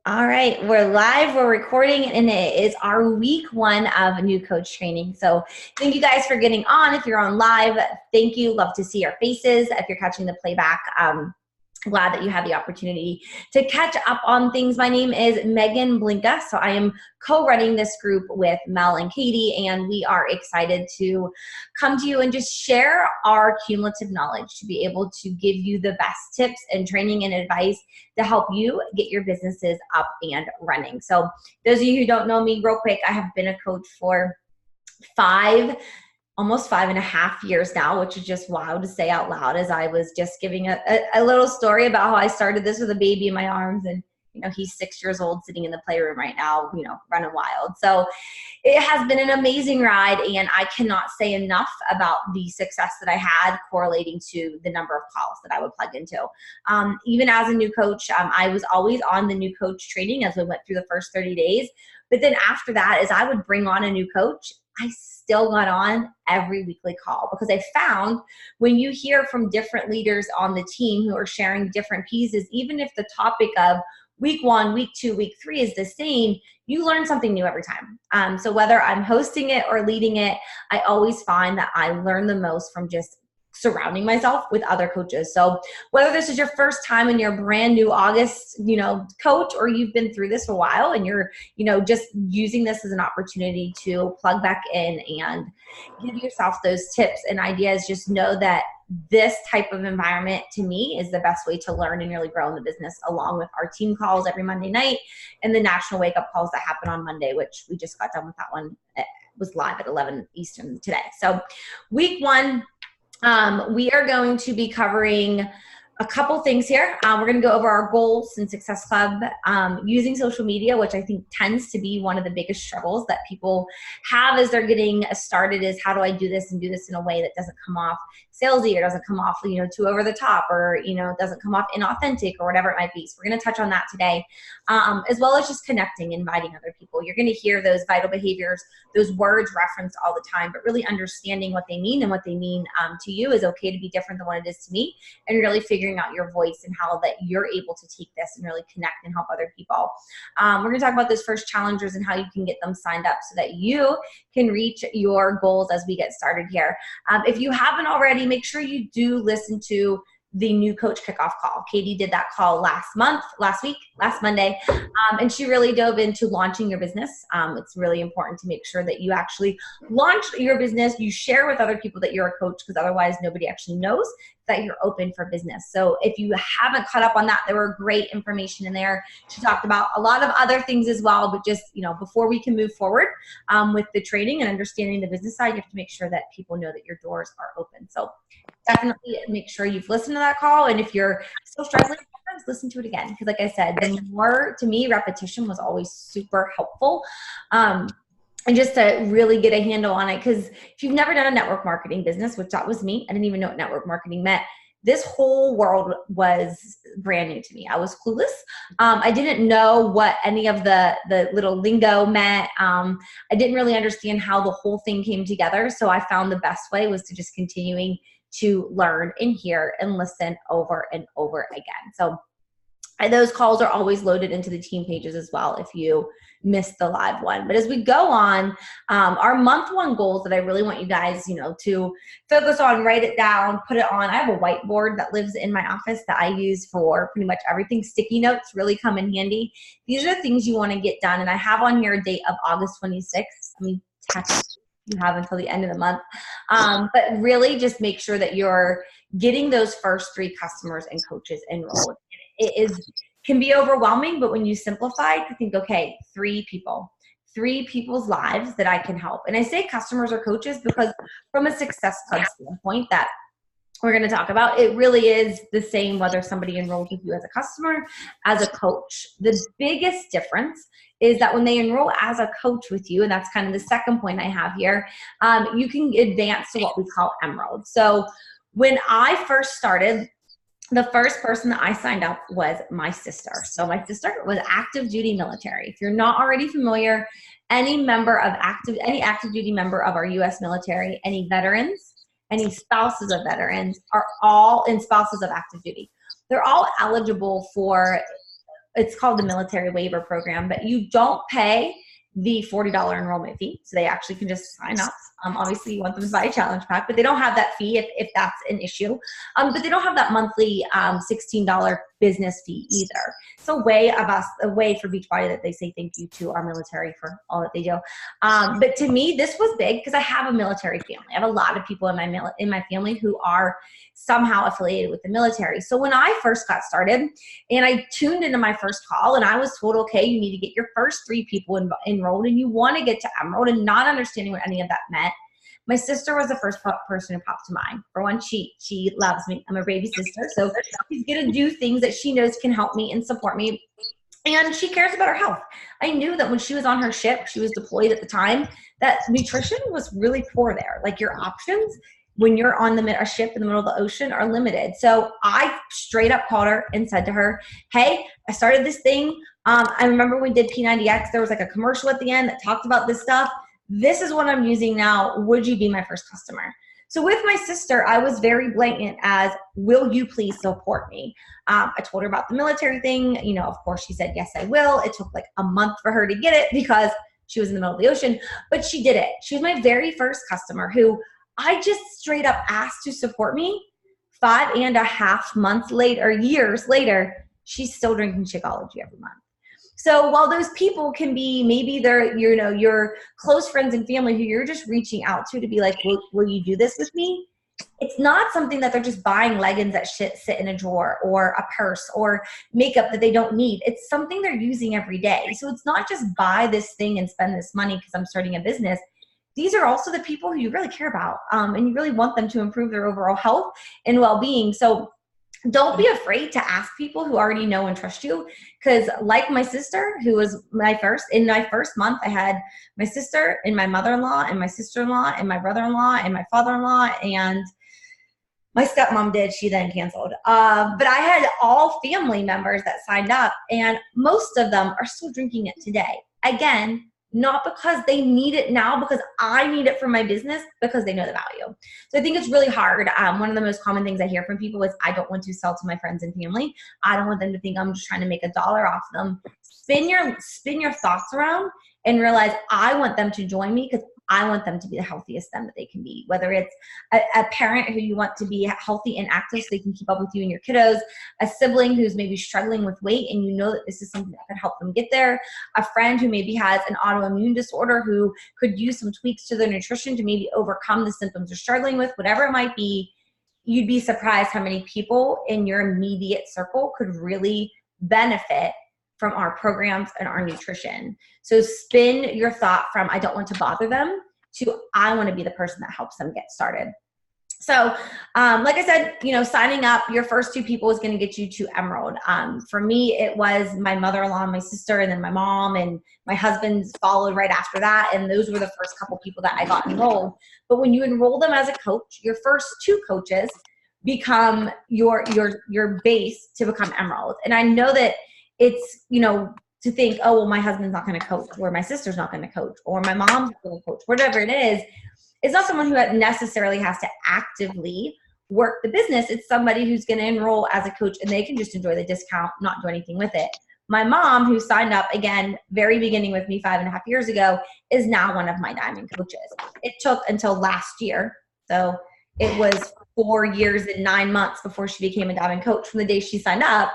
All right, we're live, we're recording, and it is our week one of new coach training. So thank you guys for getting on. If you're on live, thank you. Love to see your faces. If you're catching the playback, glad that you had the opportunity to catch up on things. My name is Megan Blinka, so I am co-running this group with Mel and Katie, and we are excited to come to you and just share our cumulative knowledge to be able to give you the best tips and training and advice to help you get your businesses up and running. So those of you who don't know me, real quick, I have been a coach for almost 5.5 years now, which is just wild to say out loud, as I was just giving a little story about how I started this with a baby in my arms, and he's 6 years old sitting in the playroom right now, running wild. So it has been an amazing ride, and I cannot say enough about the success that I had correlating to the number of calls that I would plug into. Even as a new coach, I was always on the new coach training as we went through the first 30 days. But then after that, as I would bring on a new coach, I still got on every weekly call, because I found when you hear from different leaders on the team who are sharing different pieces, even if the topic of week 1, week 2, week 3 is the same, you learn something new every time. So whether I'm hosting it or leading it, I always find that I learn the most from just surrounding myself with other coaches. So whether this is your first time and you're brand new August, coach, or you've been through this for a while and you're, just using this as an opportunity to plug back in and give yourself those tips and ideas, just know that this type of environment to me is the best way to learn and really grow in the business, along with our team calls every Monday night and the national wake up calls that happen on Monday, which we just got done with that one. It was live at 11 Eastern today. So week 1, we are going to be covering a couple things here. We're going to go over our goals in Success Club, using social media, which I think tends to be one of the biggest struggles that people have as they're getting started, is how do I do this and do this in a way that doesn't come off salesy or doesn't come off, too over the top, or, doesn't come off inauthentic or whatever it might be. So we're going to touch on that today, as well as just connecting, inviting other people. You're going to hear those vital behaviors, those words referenced all the time, but really understanding what they mean, and what they mean to you is okay to be different than what it is to me, and really figuring out your voice and how that you're able to take this and really connect and help other people. We're going to talk about those first challengers and how you can get them signed up so that you can reach your goals as we get started here. If you haven't already, make sure you do listen to the new coach kickoff call. Katie did that call last Monday, and she really dove into launching your business. It's really important to make sure that you actually launch your business. You share with other people that you're a coach, because otherwise nobody actually knows that you're open for business. So if you haven't caught up on that, there were great information in there. She talked about a lot of other things as well, but just, before we can move forward with the training and understanding the business side, you have to make sure that people know that your doors are open. So definitely make sure you've listened to that call. And if you're still struggling, listen to it again. Because like I said, the more, to me, repetition was always super helpful. And just to really get a handle on it. Because if you've never done a network marketing business, which that was me, I didn't even know what network marketing meant. This whole world was brand new to me. I was clueless. I didn't know what any of the little lingo meant. I didn't really understand how the whole thing came together. So I found the best way was to just continuing to learn and hear and listen over and over again. So those calls are always loaded into the team pages as well if you missed the live one. But as we go on, our month 1 goals that I really want you guys, to focus on, write it down, put it on. I have a whiteboard that lives in my office that I use for pretty much everything. Sticky notes really come in handy. These are the things you want to get done. And I have on here a date of August 26th. Technically you have until the end of the month. But really just make sure that you're getting those first 3 customers and coaches enrolled. It can be overwhelming, but when you simplify, you think, okay, 3 people's lives that I can help. And I say customers or coaches because from a Success Club standpoint that we're going to talk about, it really is the same whether somebody enrolls with you as a customer, as a coach. The biggest difference is that when they enroll as a coach with you, and that's kind of the second point I have here, you can advance to what we call Emerald. So when I first started, the first person that I signed up was my sister. So my sister was active duty military. If you're not already familiar, any active duty member of our U.S. military, any veterans, any spouses of veterans are all, and spouses of active duty, they're all eligible for it's called the military waiver program, but you don't pay the $40 enrollment fee. So they actually can just sign up. Obviously you want them to buy a challenge pack, but they don't have that fee if that's an issue. But they don't have that monthly $16 business fee either. It's a way for Beachbody that they say thank you to our military for all that they do. But to me, this was big because I have a military family. I have a lot of people in my family who are somehow affiliated with the military. So when I first got started and I tuned into my first call and I was told, okay, you need to get your first 3 people enrolled and you want to get to Emerald, and not understanding what any of that meant. My sister was the first person who popped to mind. For one, she loves me. I'm her baby sister. So she's going to do things that she knows can help me and support me. And she cares about her health. I knew that when she was on her ship, she was deployed at the time, that nutrition was really poor there. Like, your options when you're on a ship in the middle of the ocean are limited. So I straight up called her and said to her, hey, I started this thing. I remember when we did P90X, there was like a commercial at the end that talked about this stuff. This is what I'm using now. Would you be my first customer? So with my sister, I was very blatant as, will you please support me? I told her about the military thing. You know, of course she said, yes, I will. It took like a month for her to get it because she was in the middle of the ocean, but she did it. She was my very first customer who I just straight up asked to support me. 5.5 months later, years later, she's still drinking Shakeology every month. So while those people can be, maybe they're, you know, your close friends and family who you're just reaching out to be like, will you do this with me? It's not something that they're just buying leggings that sit in a drawer, or a purse, or makeup that they don't need. It's something they're using every day. So it's not just buy this thing and spend this money because I'm starting a business. These are also the people who you really care about, and you really want them to improve their overall health and well-being. So don't be afraid to ask people who already know and trust you. Because like my sister, who was in my first month, I had my sister and my mother-in-law and my sister-in-law and my brother-in-law and my father-in-law, and my stepmom did. She then canceled. But I had all family members that signed up, and most of them are still drinking it today. Again, not because they need it now, because I need it for my business, because they know the value. So I think it's really hard. One of the most common things I hear from people is, I don't want to sell to my friends and family. I don't want them to think I'm just trying to make $1 off them. Spin your thoughts around and realize, I want them to join me because I want them to be the healthiest them that they can be. Whether it's a parent who you want to be healthy and active so they can keep up with you and your kiddos, a sibling who's maybe struggling with weight and you know that this is something that could help them get there, a friend who maybe has an autoimmune disorder who could use some tweaks to their nutrition to maybe overcome the symptoms they're struggling with, whatever it might be. You'd be surprised how many people in your immediate circle could really benefit from our programs and our nutrition. So spin your thought from, I don't want to bother them, to, I want to be the person that helps them get started. So like I said, you know, signing up your first 2 people is going to get you to Emerald. For me, it was my mother-in-law, my sister, and then my mom, and my husband followed right after that. And those were the first couple people that I got enrolled. But when you enroll them as a coach, your first 2 coaches become your base to become Emerald. And I know that it's, you know, to think, oh, well, my husband's not going to coach, or my sister's not going to coach, or my mom's not going to coach, whatever it is. It's not someone who necessarily has to actively work the business. It's somebody who's going to enroll as a coach and they can just enjoy the discount, not do anything with it. My mom, who signed up, again, very beginning with me 5.5 years ago, is now one of my Diamond coaches. It took until last year. So it was 4 years and 9 months before she became a Diamond coach from the day she signed up.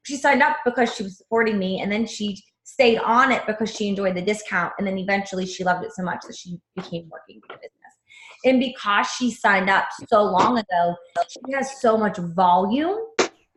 She signed up because she was supporting me, and then she stayed on it because she enjoyed the discount, and then eventually she loved it so much that she became working for the business. And because she signed up so long ago, she has so much volume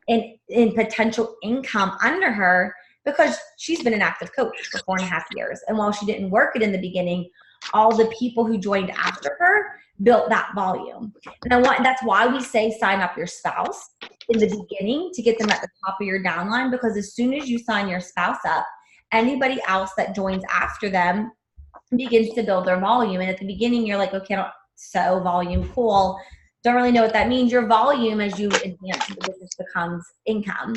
and potential income under her because she's been an active coach for 4.5 years. And while she didn't work it in the beginning, all the people who joined after her built that volume. And that's why we say sign up your spouse in the beginning to get them at the top of your downline, because as soon as you sign your spouse up, anybody else that joins after them begins to build their volume. And at the beginning, you're like, okay, so volume, cool. Don't really know what that means. Your volume, as you advance the business, becomes income.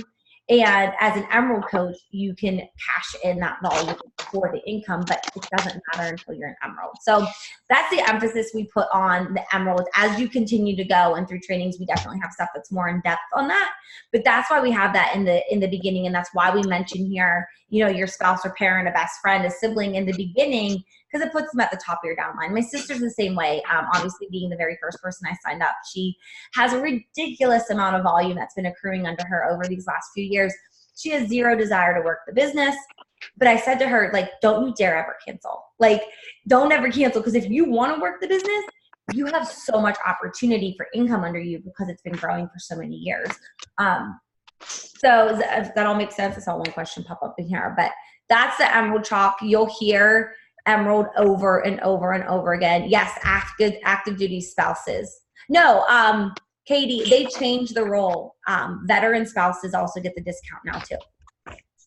And as an Emerald coach, you can cash in that volume for the income, but it doesn't matter until you're an Emerald. So that's the emphasis we put on the Emerald. As you continue to go and through trainings, we definitely have stuff that's more in depth on that. But that's why we have that in the beginning, and that's why we mention here, you know, your spouse or parent, a best friend, a sibling in the beginning, because it puts them at the top of your downline. My sister's the same way. Obviously, being the very first person I signed up, she has a ridiculous amount of volume that's been accruing under her over these last few years. She has zero desire to work the business. But I said to her, like, don't you dare ever cancel. Like, don't ever cancel, because if you want to work the business, you have so much opportunity for income under you because it's been growing for so many years. So if that all makes sense, I saw one question pop up in here, but that's the Emerald Chalk. You'll hear Emerald over and over and over again. Yes, active duty spouses. No, Katie, they changed the role. Veteran spouses also get the discount now too.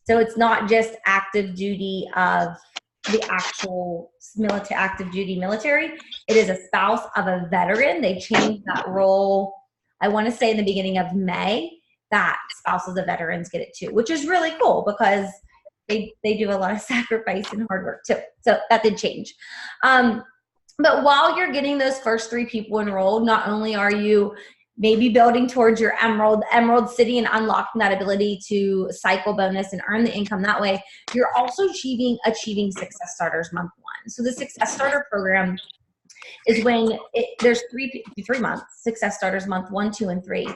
So it's not just active duty of the actual military, active duty military. It is a spouse of a veteran. They changed that role, I want to say in the beginning of May, that spouses of veterans get it too, which is really cool because they do a lot of sacrifice and hard work too. So that did change. But while you're getting those first 3 people enrolled, not only are you maybe building towards your Emerald City and unlocking that ability to cycle bonus and earn the income that way, you're also achieving Success Starters month 1. So the Success Starter program is when there's 3 months, Success Starters month 1, 2, and 3.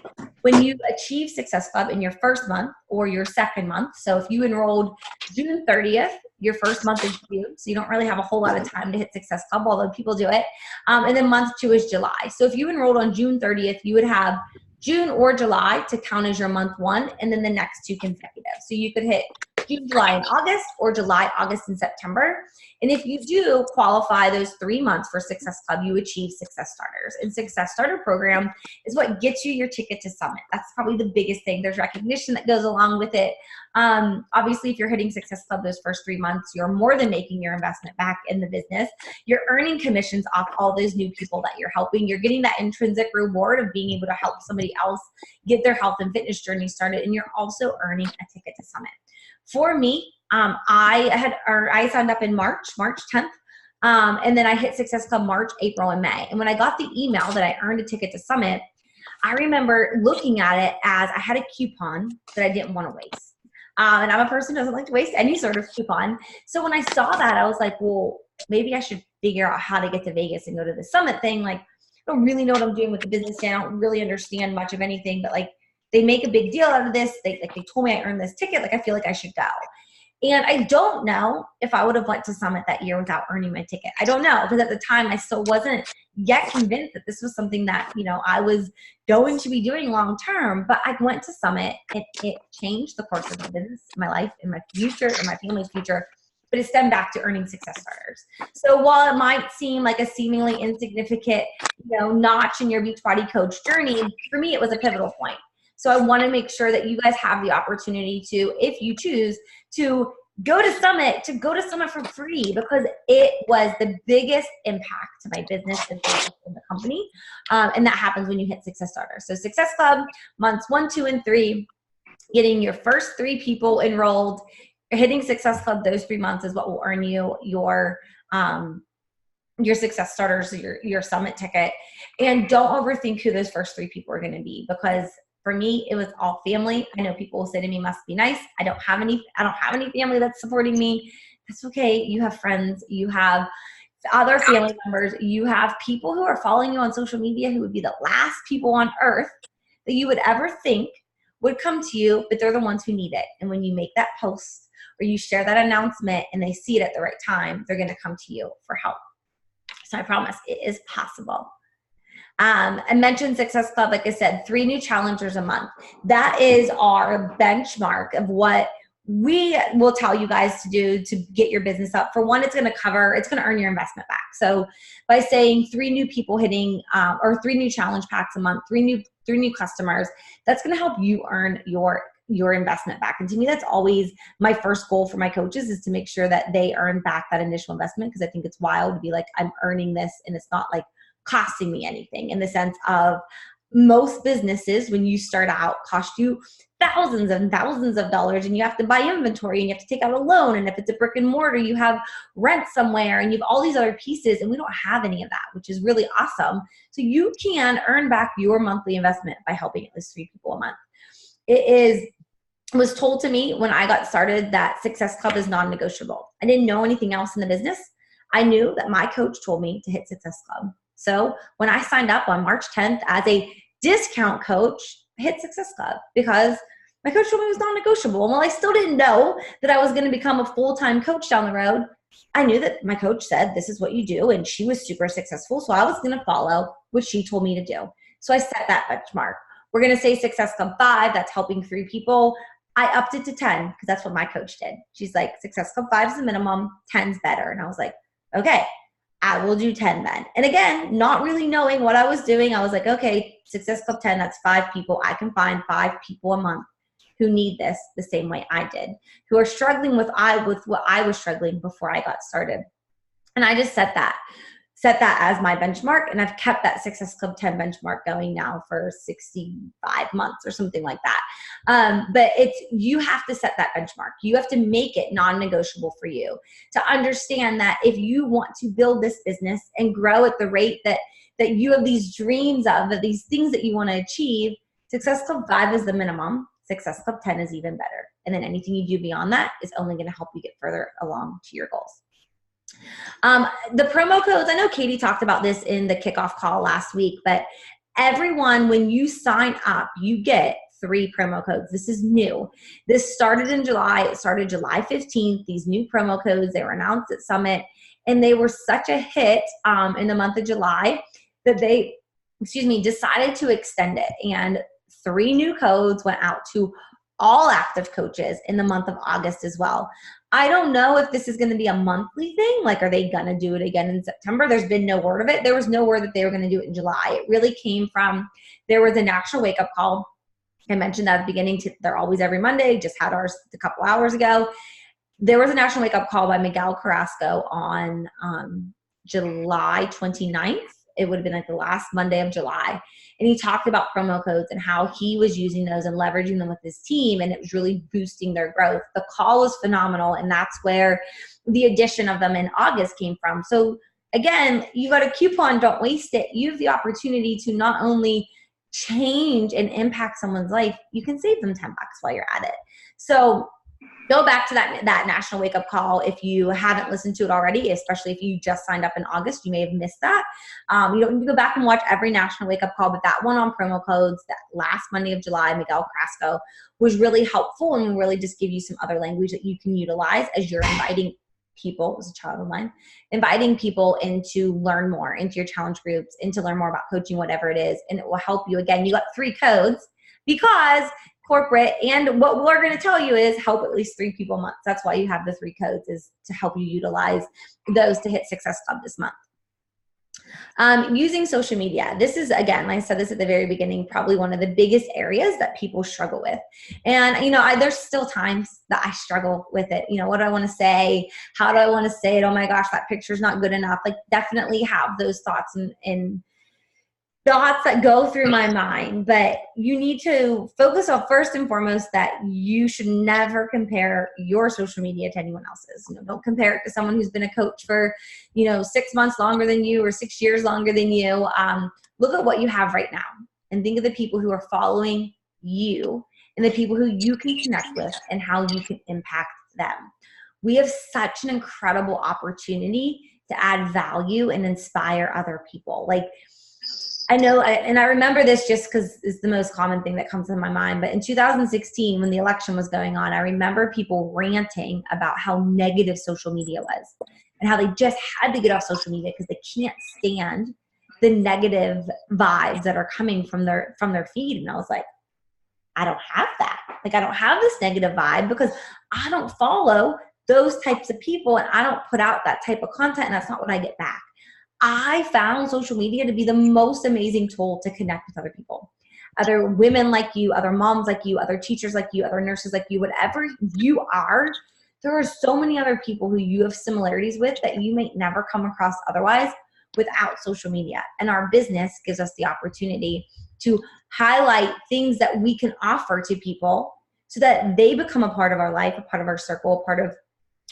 When you achieve Success Club in your first month or your second month, so if you enrolled June 30th, your first month is June, so you don't really have a whole lot of time to hit Success Club, although people do it. And then month 2 is July. So if you enrolled on June 30th, you would have June or July to count as your month 1, and then the next 2 consecutive. So you could hit June, July, and August, or July, August, and September. And if you do qualify those 3 months for Success Club, you achieve Success Starters. And Success Starter program is what gets you your ticket to Summit. That's probably the biggest thing. There's recognition that goes along with it. Obviously, if you're hitting Success Club those first 3 months, you're more than making your investment back in the business. You're earning commissions off all those new people that you're helping. You're getting that intrinsic reward of being able to help somebody else get their health and fitness journey started. And you're also earning a ticket to Summit. For me, I signed up in March 10th, and then I hit Success Club March, April, and May. And when I got the email that I earned a ticket to Summit, I remember looking at it as I had a coupon that I didn't want to waste. And I'm a person who doesn't like to waste any sort of coupon. So when I saw that, I was like, well, maybe I should figure out how to get to Vegas and go to the Summit thing. Like, I don't really know what I'm doing with the business day. I don't really understand much of anything, but like, they make a big deal out of this. They told me I earned this ticket. Like, I feel like I should go. And I don't know if I would have went to Summit that year without earning my ticket. I don't know, because at the time I still wasn't yet convinced that this was something that, you know, I was going to be doing long term. But I went to Summit and it changed the course of my business, my life, and my future, and my family's future. But it stemmed back to earning Success Starters. So while it might seem like a seemingly insignificant, you know, notch in your Beachbody coach journey, for me it was a pivotal point. So I want to make sure that you guys have the opportunity to, if you choose, to go to Summit for free, because it was the biggest impact to my business and the company. And that happens when you hit Success Starter. So Success Club, months 1, 2, and 3, getting your first 3 people enrolled, hitting Success Club those 3 months is what will earn you your Success Starters, your Summit ticket. And don't overthink who those first 3 people are going to be, because for me, it was all family. I know people will say to me, must be nice. I don't have any family that's supporting me. That's okay. You have friends, you have other family members, you have people who are following you on social media who would be the last people on earth that you would ever think would come to you, but they're the ones who need it. And when you make that post or you share that announcement and they see it at the right time, they're going to come to you for help. So I promise it is possible. I mentioned Success Club, like I said, 3 new challengers a month. That is our benchmark of what we will tell you guys to do to get your business up. For one, it's going to earn your investment back. So by saying 3 new people hitting, or 3 new challenge packs a month, 3 new customers, that's going to help you earn your investment back. And to me, that's always my first goal for my coaches, is to make sure that they earn back that initial investment. Because I think it's wild to be like, I'm earning this and it's not like costing me anything, in the sense of most businesses, when you start out, cost you thousands and thousands of dollars, and you have to buy inventory and you have to take out a loan. And if it's a brick and mortar, you have rent somewhere and you have all these other pieces, and we don't have any of that, which is really awesome. So you can earn back your monthly investment by helping at least 3 people a month. It was told to me when I got started that Success Club is non-negotiable. I didn't know anything else in the business. I knew that my coach told me to hit Success Club. So when I signed up on March 10th as a discount coach, I hit Success Club because my coach told me it was non-negotiable. And while I still didn't know that I was going to become a full-time coach down the road, I knew that my coach said, this is what you do. And she was super successful. So I was going to follow what she told me to do. So I set that benchmark. We're going to say Success Club 5, that's helping 3 people. I upped it to 10 because that's what my coach did. She's like, Success Club 5 is the minimum, 10's better. And I was like, okay, I will do 10 then. And again, not really knowing what I was doing, I was like, okay, Success Club 10, that's 5 people. I can find 5 people a month who need this the same way I did, who are struggling with what I was struggling before I got started. And I just set that as my benchmark, and I've kept that Success Club 10 benchmark going now for 65 months or something like that. But you have to set that benchmark. You have to make it non-negotiable for you to understand that if you want to build this business and grow at the rate that you have these dreams of these things that you want to achieve, Success Club 5 is the minimum. Success Club 10 is even better. And then anything you do beyond that is only going to help you get further along to your goals. The promo codes, I know Katie talked about this in the kickoff call last week, but everyone, when you sign up, you get 3 promo codes. This is new. This started in July. It started July 15th. These new promo codes, they were announced at Summit, and they were such a hit in the month of July that they, decided to extend it. And 3 new codes went out to all active coaches in the month of August as well. I don't know if this is going to be a monthly thing. Like, are they going to do it again in September? There's been no word of it. There was no word that they were going to do it in July. It really came from, there was a national wake-up call. I mentioned that at the beginning. They're always every Monday. Just had ours a couple hours ago. There was a national wake-up call by Miguel Carrasco on July 29th. It would have been like the last Monday of July. And he talked about promo codes and how he was using those and leveraging them with his team, and it was really boosting their growth. The call was phenomenal, and that's where the addition of them in August came from. So again, you got a coupon, don't waste it. You have the opportunity to not only change and impact someone's life, you can save them $10 while you're at it. So go back to that national wake-up call if you haven't listened to it already, especially if you just signed up in August. You may have missed that. You don't need to go back and watch every national wake-up call, but that one on promo codes, that last Monday of July, Miguel Carrasco, was really helpful and really just give you some other language that you can utilize as you're inviting people, as a child of mine, inviting people in to learn more, into your challenge groups, and to learn more about coaching, whatever it is. And it will help you. Again, you got 3 codes because corporate, and what we're going to tell you is help at least 3 people a month. That's why you have the 3 codes, is to help you utilize those to hit Success Club this month. Using social media. This is, again, like I said this at the very beginning, probably one of the biggest areas that people struggle with. And, there's still times that I struggle with it. What do I want to say? How do I want to say it? Oh my gosh, that picture's not good enough. Like, definitely have those thoughts and thoughts that go through my mind, but you need to focus on, first and foremost, that you should never compare your social media to anyone else's. Don't compare it to someone who's been a coach for, 6 months longer than you or 6 years longer than you. Look at what you have right now and think of the people who are following you and the people who you can connect with and how you can impact them. We have such an incredible opportunity to add value and inspire other people. Like, I know, and I remember this just because it's the most common thing that comes to my mind, but in 2016, when the election was going on, I remember people ranting about how negative social media was and how they just had to get off social media because they can't stand the negative vibes that are coming from their feed. And I was like, I don't have that. Like, I don't have this negative vibe because I don't follow those types of people and I don't put out that type of content, and that's not what I get back. I found social media to be the most amazing tool to connect with other people, other women like you, other moms like you, other teachers like you, other nurses like you, whatever you are. There are so many other people who you have similarities with that you may never come across otherwise without social media. And our business gives us the opportunity to highlight things that we can offer to people so that they become a part of our life, a part of our circle, a part of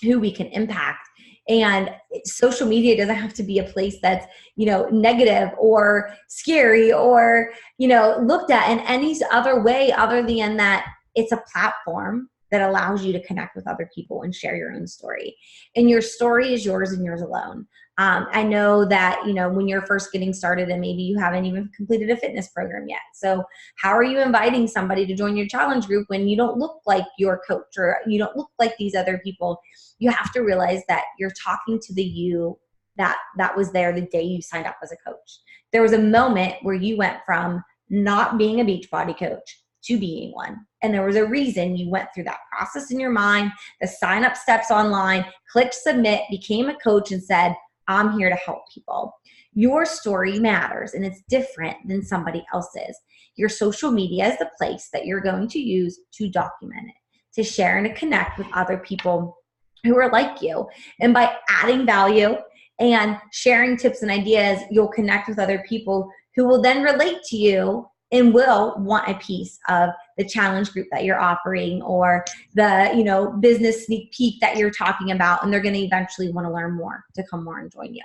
who we can impact. And social media doesn't have to be a place that's, negative or scary or, looked at in any other way other than that it's a platform that allows you to connect with other people and share your own story. And your story is yours and yours alone. I know that, when you're first getting started and maybe you haven't even completed a fitness program yet. So how are you inviting somebody to join your challenge group when you don't look like your coach or you don't look like these other people? You have to realize that you're talking to the you that was there the day you signed up as a coach. There was a moment where you went from not being a Beachbody coach to being one. And there was a reason you went through that process in your mind, the sign up steps online, clicked submit, became a coach and said, I'm here to help people. Your story matters and it's different than somebody else's. Your social media is the place that you're going to use to document it, to share and to connect with other people who are like you. And by adding value and sharing tips and ideas, you'll connect with other people who will then relate to you and will want a piece of the challenge group that you're offering or the, business sneak peek that you're talking about. And they're going to eventually want to learn more to come more and join you.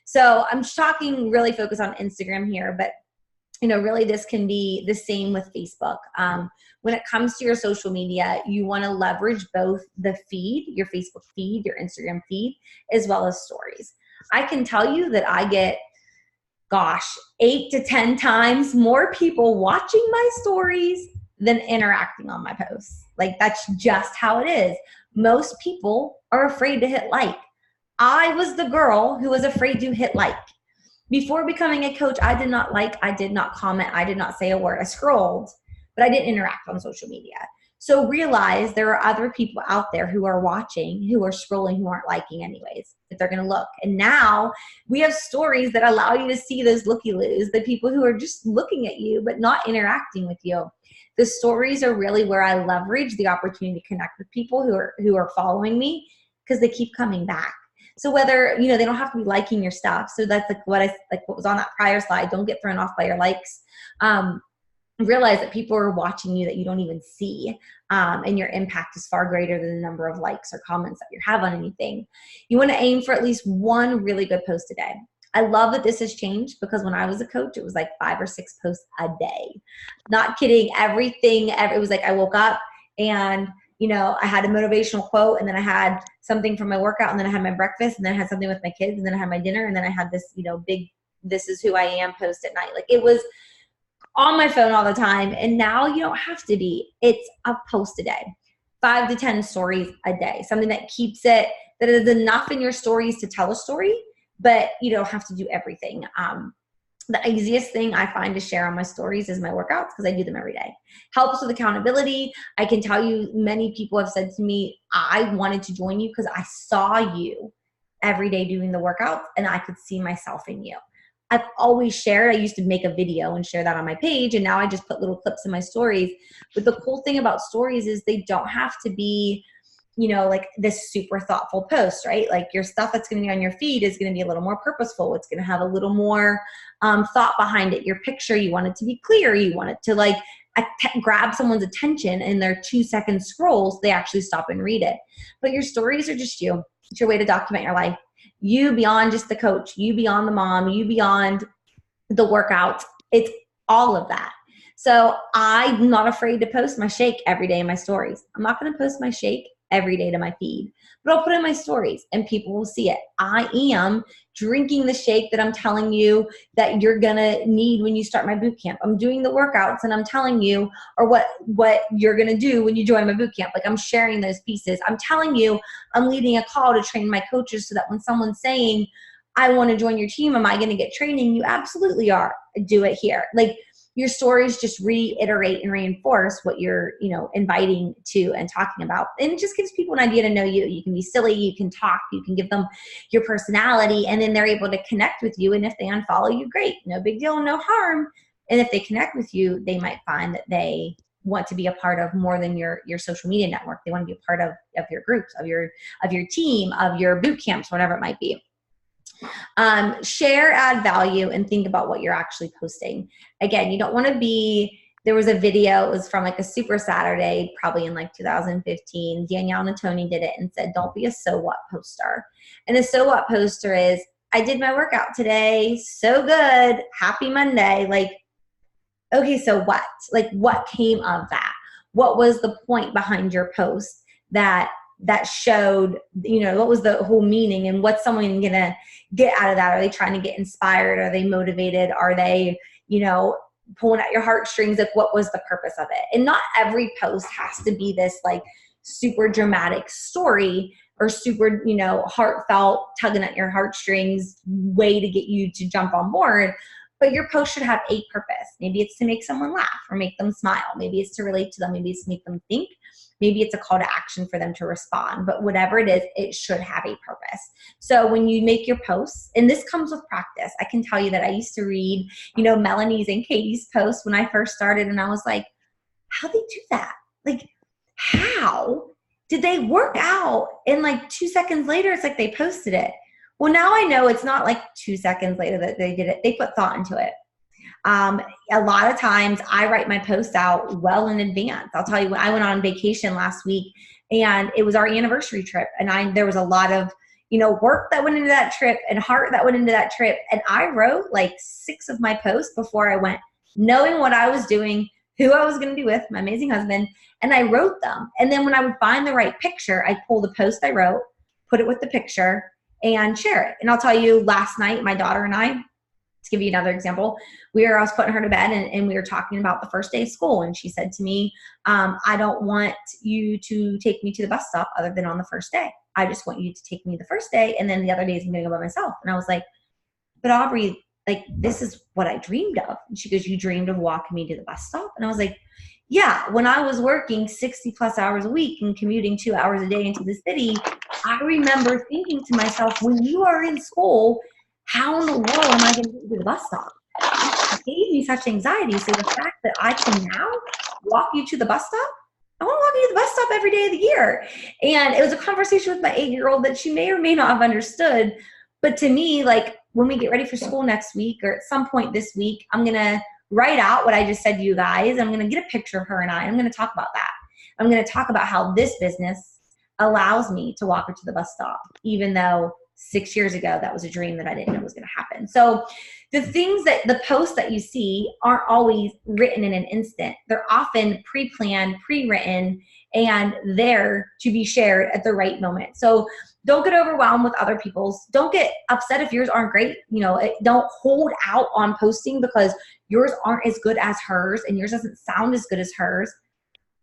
So I'm talking really focus on Instagram here, but really this can be the same with Facebook. When it comes to your social media, you want to leverage both the feed, your Facebook feed, your Instagram feed, as well as stories. I can tell you that I get 8 to 10 times more people watching my stories than interacting on my posts. Like that's just how it is. Most people are afraid to hit like. I was the girl who was afraid to hit like. Before becoming a coach, I did not like, I did not comment, I did not say a word. I scrolled, but I didn't interact on social media. So realize there are other people out there who are watching, who are scrolling, who aren't liking anyways, if they're going to look. And now we have stories that allow you to see those looky-loos, the people who are just looking at you, but not interacting with you. The stories are really where I leverage the opportunity to connect with people who are following me because they keep coming back. So whether, they don't have to be liking your stuff. So that's what was on that prior slide. Don't get thrown off by your likes. Realize that people are watching you that you don't even see, and your impact is far greater than the number of likes or comments that you have on anything. You want to aim for at least one really good post a day. I love that this has changed because when I was a coach, it was like 5 or 6 posts a day. Not kidding. It was like I woke up and I had a motivational quote, and then I had something from my workout, and then I had my breakfast, and then I had something with my kids, and then I had my dinner, and then I had this, big, this is who I am post at night. Like it was on my phone all the time. And now you don't have to be. It's a post a day, 5 to 10 stories a day, something that keeps it, that is enough in your stories to tell a story, but you don't have to do everything. The easiest thing I find to share on my stories is my workouts because I do them every day. Helps with accountability. I can tell you many people have said to me, I wanted to join you because I saw you every day doing the workouts and I could see myself in you. I've always shared. I used to make a video and share that on my page, and now I just put little clips in my stories. But the cool thing about stories is they don't have to be, like this super thoughtful post, right? Like your stuff that's going to be on your feed is going to be a little more purposeful. It's going to have a little more thought behind it. Your picture, you want it to be clear. You want it to grab someone's attention in their 2-second scrolls. They actually stop and read it. But your stories are just you. It's your way to document your life. You beyond just the coach, you beyond the mom, you beyond the workouts. It's all of that. So I'm not afraid to post my shake every day in my stories. I'm not going to post my shake every day to my feed, but I'll put in my stories and people will see it. I am drinking the shake that I'm telling you that you're going to need when you start my boot camp. I'm doing the workouts and I'm telling you, or what you're going to do when you join my boot camp. Like I'm sharing those pieces. I'm telling you, I'm leading a call to train my coaches so that when someone's saying, I want to join your team, am I going to get training? You absolutely are. Do it here. Like your stories just reiterate and reinforce what you're, inviting to and talking about. And it just gives people an idea to know you. You can be silly, you can talk, you can give them your personality, and then they're able to connect with you. And if they unfollow you, great. No big deal, no harm. And if they connect with you, they might find that they want to be a part of more than your social media network. They want to be a part of your groups, of your team, of your boot camps, whatever it might be. Share, add value, and think about what you're actually posting. Again, you don't want to be there was a video, it was from like a Super Saturday, probably in like 2015. Danielle Natoni did it and said, don't be a so what poster. And the so what poster is, I did my workout today, so good, happy Monday. Like, okay, so what? Like, what came of that? What was the point behind your post that showed, what was the whole meaning, and what's someone gonna get out of that? Are they trying to get inspired? Are they motivated? Are they, pulling at your heartstrings? Like, what was the purpose of it? And not every post has to be this like super dramatic story or super, heartfelt, tugging at your heartstrings way to get you to jump on board. But your post should have a purpose. Maybe it's to make someone laugh or make them smile. Maybe it's to relate to them. Maybe it's to make them think. Maybe it's a call to action for them to respond. But whatever it is, it should have a purpose. So when you make your posts, and this comes with practice, I can tell you that I used to read, Melanie's and Katie's posts when I first started, and I was like, how do they do that? Like, how did they work out? And like 2 seconds later, it's like they posted it. Well, now I know it's not like 2 seconds later that they did it. They put thought into it. A lot of times I write my posts out well in advance. I'll tell you, when I went on vacation last week, and it was our anniversary trip, and there was a lot of, work that went into that trip and heart that went into that trip. And I wrote like 6 of my posts before I went, knowing what I was doing, who I was going to be with, my amazing husband, and I wrote them. And then when I would find the right picture, I'd pull the post I wrote, put it with the picture, and share it. And I'll tell you, last night, my daughter and I, to give you another example, I was putting her to bed, and we were talking about the first day of school. And she said to me, I don't want you to take me to the bus stop other than on the first day. I just want you to take me the first day, and then the other days I'm going to go by myself. And I was like, but Aubrey, like, this is what I dreamed of. And she goes, you dreamed of walking me to the bus stop? And I was like, yeah, when I was working 60 plus hours a week and commuting 2 hours a day into the city, I remember thinking to myself, when you are in school, how in the world am I going to get to the bus stop? It gave me such anxiety. So the fact that I can now walk you to the bus stop, I want to walk you to the bus stop every day of the year. And it was a conversation with my 8-year-old that she may or may not have understood. But to me, like, when we get ready for school next week or at some point this week, I'm going to write out what I just said to you guys. I'm going to get a picture of her and I'm going to talk about that. I'm going to talk about how this business allows me to walk her to the bus stop, even though 6 years ago that was a dream that I didn't know was going to happen. So the posts that you see aren't always written in an instant. They're often pre-planned, pre-written, and there to be shared at the right moment. So don't get overwhelmed with other people's. Don't get upset if yours aren't great. Don't hold out on posting because yours aren't as good as hers and yours doesn't sound as good as hers.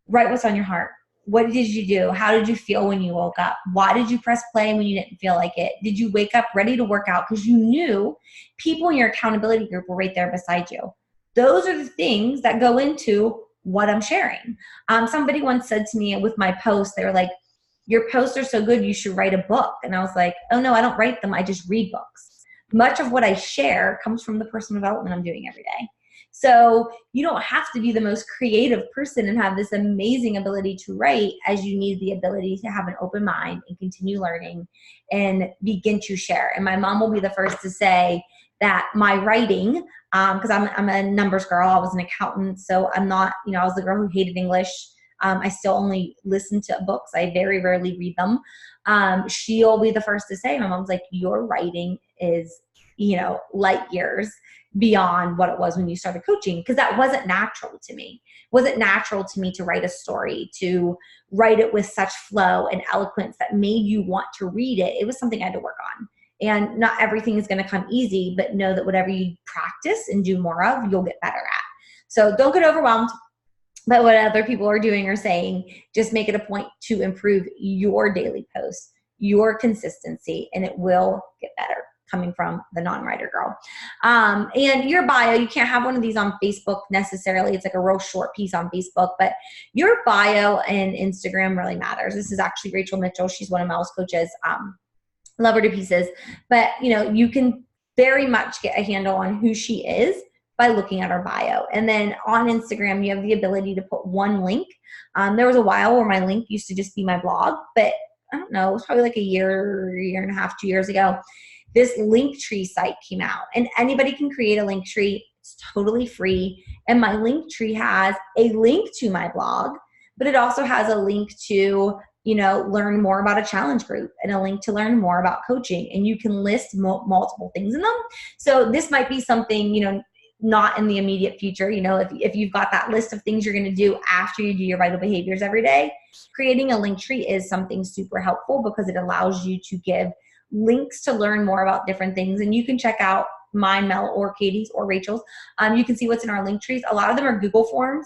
Write what's on your heart. What did you do? How did you feel when you woke up? Why did you press play when you didn't feel like it? Did you wake up ready to work out because you knew people in your accountability group were right there beside you? Those are the things that go into what I'm sharing. Somebody once said to me with my posts, they were like, your posts are so good, you should write a book. And I was like, oh no, I don't write them. I just read books. Much of what I share comes from the personal development I'm doing every day. So you don't have to be the most creative person and have this amazing ability to write, as you need the ability to have an open mind and continue learning and begin to share. And my mom will be the first to say that my writing, because I'm a numbers girl, I was an accountant, so I'm not, I was the girl who hated English. I still only listen to books. I very rarely read them. She'll be the first to say, my mom's like, your writing is, light years beyond what it was when you started coaching, because that wasn't natural to me. It wasn't natural to me to write a story, to write it with such flow and eloquence that made you want to read it. It was something I had to work on. And not everything is going to come easy, but know that whatever you practice and do more of, you'll get better at. So don't get overwhelmed by what other people are doing or saying. Just make it a point to improve your daily posts, your consistency, and it will get better, coming from the non-writer girl. And your bio, you can't have one of these on Facebook necessarily. It's like a real short piece on Facebook, but your bio and Instagram really matters. This is actually Rachel Mitchell. She's one of Mel's coaches. Love her to pieces. But, you can very much get a handle on who she is by looking at her bio. And then on Instagram, you have the ability to put one link. There was a while where my link used to just be my blog, but I don't know, it was probably like a year and a half, 2 years ago. This Linktree site came out, and anybody can create a Linktree. It's totally free. And my Linktree has a link to my blog, but it also has a link to, learn more about a challenge group and a link to learn more about coaching. And you can list multiple things in them. So this might be something, not in the immediate future. If you've got that list of things you're going to do after you do your vital behaviors every day, creating a Linktree is something super helpful because it allows you to give links to learn more about different things. And you can check out mine, Mel, or Katie's, or Rachel's. You can see what's in our Linktrees. A lot of them are Google Forms.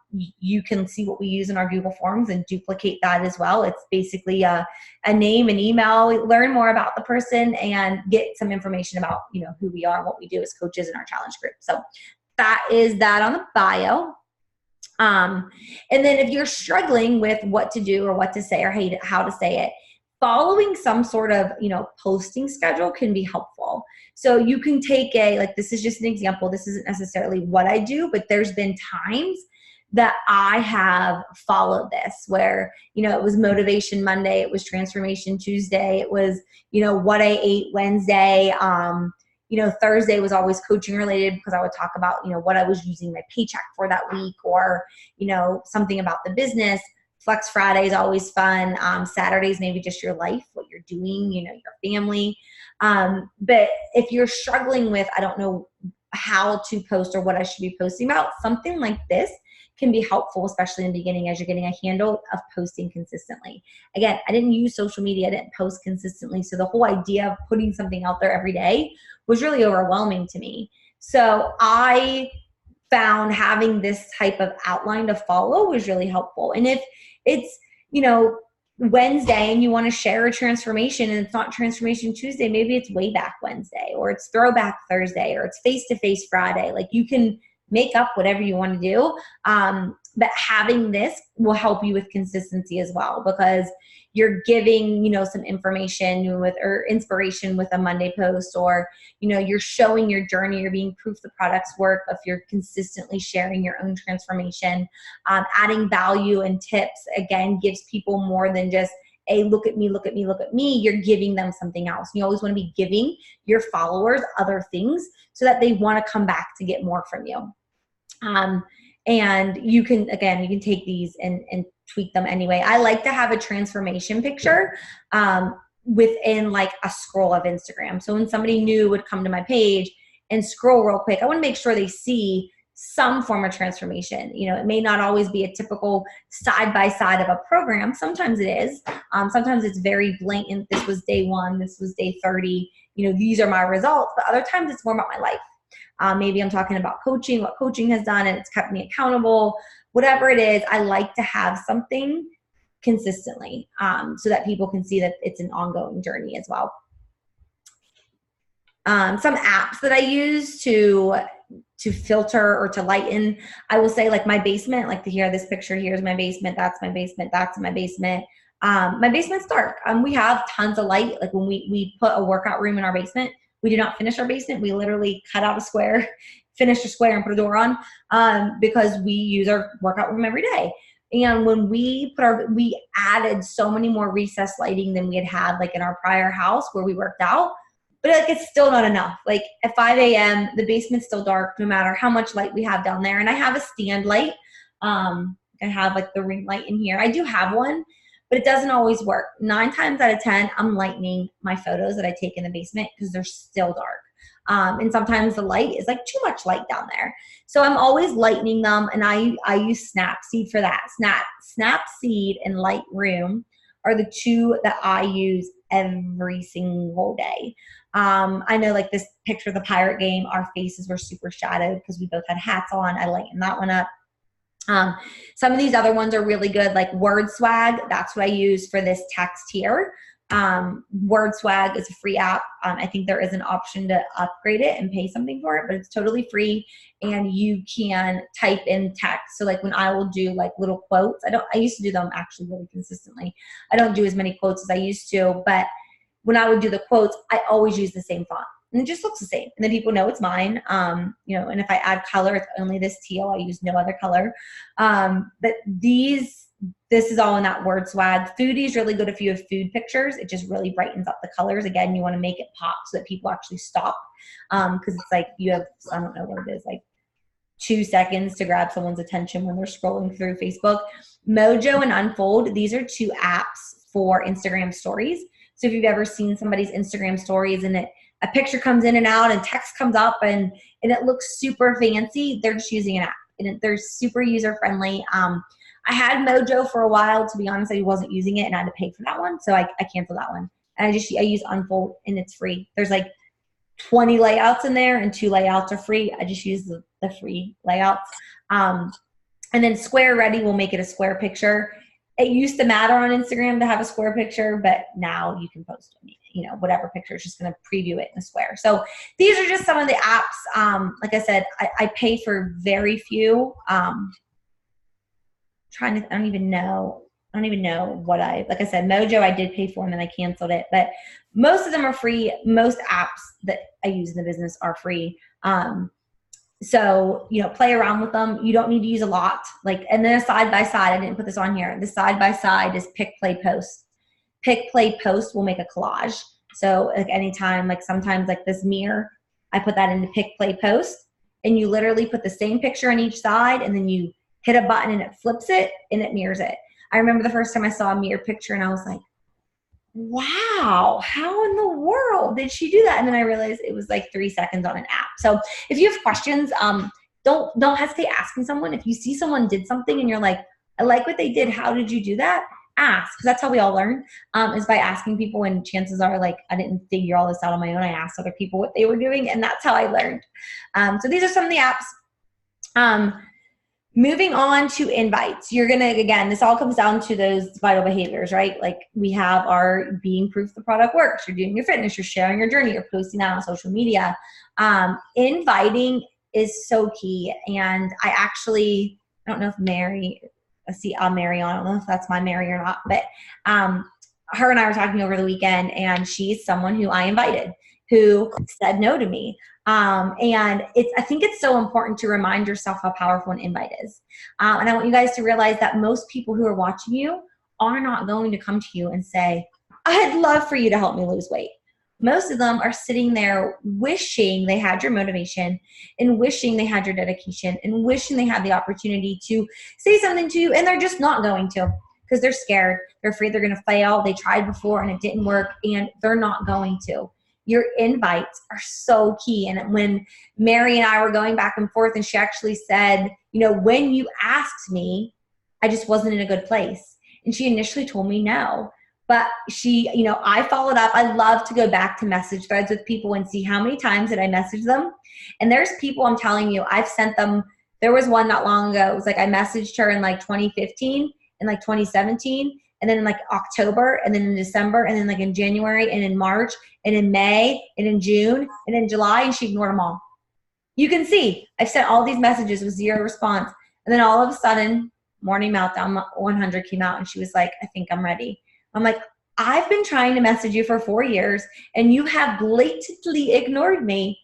You can see what we use in our Google Forms and duplicate that as well. It's basically a name and email, learn more about the person and get some information about, who we are and what we do as coaches in our challenge group. So that is that on the bio. And then if you're struggling with what to do or what to say or how to say it, following some sort of, posting schedule can be helpful. So you can take this is just an example. This isn't necessarily what I do, but there's been times that I have followed this where, it was Motivation Monday, it was Transformation Tuesday, it was, what I ate Wednesday. Thursday was always coaching related because I would talk about, what I was using my paycheck for that week or, something about the business. Flex Friday is always fun. Saturdays, maybe just your life, what you're doing, your family. But if you're struggling with, I don't know how to post or what I should be posting about, something like this can be helpful, especially in the beginning as you're getting a handle of posting consistently. Again, I didn't use social media. I didn't post consistently. So the whole idea of putting something out there every day was really overwhelming to me. So I found having this type of outline to follow was really helpful. And if it's, Wednesday and you want to share a transformation and it's not Transformation Tuesday, maybe it's Way Back Wednesday or it's Throwback Thursday or it's Face-to-Face Friday. Like you can make up whatever you want to do. But having this will help you with consistency as well because you're giving, some information or inspiration with a Monday post or, you're showing your journey, you're being proof the products work if you're consistently sharing your own transformation. Adding value and tips, again, gives people more than just, hey, look at me, look at me, look at me. You're giving them something else. You always want to be giving your followers other things so that they want to come back to get more from you. And you can take these and tweak them anyway. I like to have a transformation picture within like a scroll of Instagram. So when somebody new would come to my page and scroll real quick, I want to make sure they see some form of transformation. It may not always be a typical side-by-side of a program. Sometimes it is. Sometimes it's very blatant. This was day 1. This was day 30. These are my results. But other times it's more about my life. Maybe I'm talking about coaching, what coaching has done, and it's kept me accountable. Whatever it is, I like to have something consistently so that people can see that it's an ongoing journey as well. Some apps that I use to filter or to lighten, I will say like my basement, like here, this picture here is my basement, that's my basement, that's my basement. My basement's dark. We have tons of light. Like when we put a workout room in our basement, we do not finish our basement. We literally cut out a square, finish a square and put a door on because we use our workout room every day. And when we added so many more recessed lighting than we had like in our prior house where we worked out. But like it's still not enough. Like at 5 a.m., the basement's still dark no matter how much light we have down there. And I have a stand light. I have like the ring light in here. I do have one, but it doesn't always work. 9 times out of 10, I'm lightening my photos that I take in the basement because they're still dark. And sometimes the light is like too much light down there. So I'm always lightening them, and I use Snapseed for that. Snapseed and Lightroom are the two that I use every single day. I know like this picture of the Pirate game, our faces were super shadowed because we both had hats on. I lightened that one up. Some of these other ones are really good, like WordSwag. That's what I use for this text here. WordSwag is a free app. I think there is an option to upgrade it and pay something for it, but it's totally free and you can type in text. So like when I will do like little quotes, I used to do them actually really consistently. I don't do as many quotes as I used to, but when I would do the quotes, I always use the same font. And it just looks the same. And then people know it's mine. And if I add color, it's only this teal. I use no other color. But this is all in that WordSwag. Foodie is really good if you have food pictures. It just really brightens up the colors. Again, you want to make it pop so that people actually stop. Because it's like you have, I don't know what it is, like 2 seconds to grab someone's attention when they're scrolling through Facebook. Mojo and Unfold, these are 2 apps for Instagram stories. So if you've ever seen somebody's Instagram stories and a picture comes in and out and text comes up and it looks super fancy, they're just using an app and they're super user friendly. I had Mojo for a while. To be honest, I wasn't using it and I had to pay for that one. So I canceled that one. And I use Unfold and it's free. There's like 20 layouts in there and 2 layouts are free. I just use the free layouts. And then Square Ready will make it a square picture. It used to matter on Instagram to have a square picture, but now you can post, whatever picture is just going to preview it in a square. So these are just some of the apps. Like I said, I pay for very few. I don't even know what like I said, Mojo I did pay for and then I canceled it, but most of them are free. Most apps that I use in the business are free. So, play around with them. You don't need to use a lot. And then a side by side, I didn't put this on here. The side by side is pick, play, post. Pick, play, post will make a collage. So anytime, sometimes this mirror, I put that into pick, play, post, and you literally put the same picture on each side and then you hit a button and it flips it and it mirrors it. I remember the first time I saw a mirror picture and I was like, wow, how in the world did she do that? And then I realized it was 3 seconds on an app. So if you have questions, don't hesitate asking someone. If you see someone did something and you're like, I like what they did, how did you do that? Ask, because that's how we all learn, is by asking people. And chances are, I didn't figure all this out on my own. I asked other people what they were doing, and that's how I learned. So these are some of the apps. Moving on to invites, you're going to, again, this all comes down to those vital behaviors, right? We have our being proof the product works. You're doing your fitness, you're sharing your journey, you're posting that on social media. Inviting is so key. And I don't know if Mary, I see Mary on, I don't know if that's my Mary or not, but her and I were talking over the weekend and she's someone who I invited who said no to me. And I think it's so important to remind yourself how powerful an invite is. And I want you guys to realize that most people who are watching you are not going to come to you and say, I'd love for you to help me lose weight. Most of them are sitting there wishing they had your motivation and wishing they had your dedication and wishing they had the opportunity to say something to you, and they're just not going to because they're scared. They're afraid they're going to fail. They tried before and it didn't work, and they're not going to. Your invites are so key. And when Mary and I were going back and forth, and she actually said, when you asked me, I just wasn't in a good place. And she initially told me no. But she, I followed up. I love to go back to message threads with people and see how many times did I message them. And there's people, I'm telling you, I've sent them. There was one not long ago. It was I messaged her in 2015 and 2017. And then in October, and then in December, and then in January, and in March, and in May, and in June, and in July, and she ignored them all. You can see, I've sent all these messages with 0 response. And then all of a sudden, Morning Meltdown 100 came out, and she was like, I think I'm ready. I'm like, I've been trying to message you for 4 years, and you have blatantly ignored me.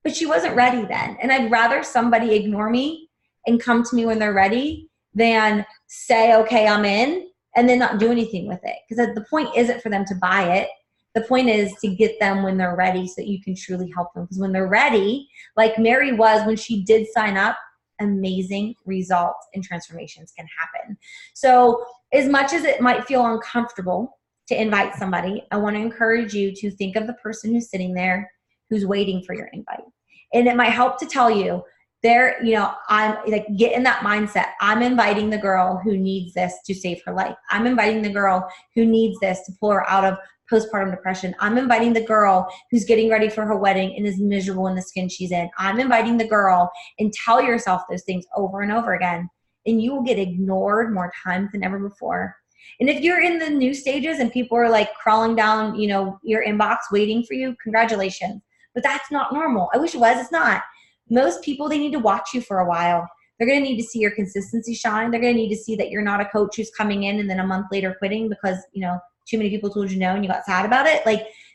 But she wasn't ready then. And I'd rather somebody ignore me and come to me when they're ready than say, okay, I'm in, and then not do anything with it. Because the point isn't for them to buy it. The point is to get them when they're ready so that you can truly help them. Because when they're ready, like Mary was when she did sign up, amazing results and transformations can happen. So as much as it might feel uncomfortable to invite somebody, I want to encourage you to think of the person who's sitting there who's waiting for your invite. And it might help to tell you, I'm get in that mindset. I'm inviting the girl who needs this to save her life. I'm inviting the girl who needs this to pull her out of postpartum depression. I'm inviting the girl who's getting ready for her wedding and is miserable in the skin she's in. I'm inviting the girl, and tell yourself those things over and over again, and you will get ignored more times than ever before. And if you're in the new stages and people are crawling down, your inbox waiting for you, congratulations. But that's not normal. I wish it was. It's not. Most people, they need to watch you for a while. They're going to need to see your consistency shine. They're going to need to see that you're not a coach who's coming in and then a month later quitting because, too many people told you no and you got sad about it.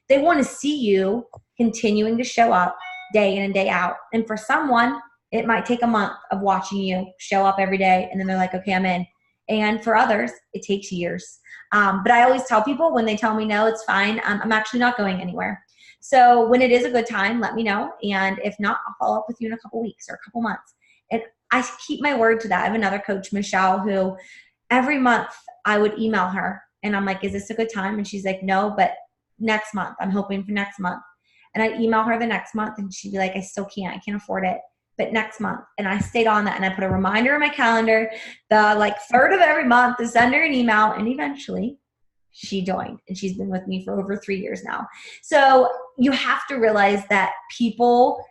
They want to see you continuing to show up day in and day out. And for someone, it might take a month of watching you show up every day. And then they're like, okay, I'm in. And for others, it takes years. But I always tell people when they tell me no, it's fine. I'm actually not going anywhere. So when it is a good time, let me know. And if not, I'll follow up with you in a couple weeks or a couple months. And I keep my word to that. I have another coach, Michelle, who every month I would email her and I'm like, is this a good time? And she's like, no, but next month, I'm hoping for next month. And I'd email her the next month and she'd be like, I still can't, I can't afford it, but next month. And I stayed on that and I put a reminder in my calendar, the like third of every month to send her an email. And eventually she joined and she's been with me for over 3 years now. So you have to realize that people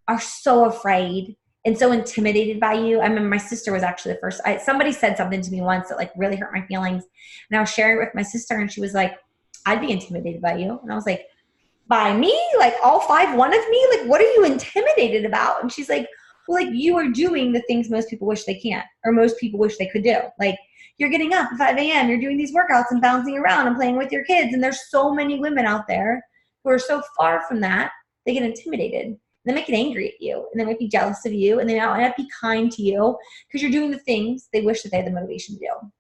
are so afraid and so intimidated by you. I remember my sister was actually the first, somebody said something to me once that like really hurt my feelings. And I was sharing it with my sister and she was like, I'd be intimidated by you. And I was like, by me? Like all 5'1" of me? Like, what are you intimidated about? And she's like, well, like you are doing the things most people wish they can't, or most people wish they could do. Like you're getting up at 5 a.m., you're doing these workouts and bouncing around and playing with your kids. And there's so many women out there who are so far from that, they get intimidated. They might get angry at you and they might be jealous of you and they might not be kind to you because you're doing the things they wish that they had the motivation to do.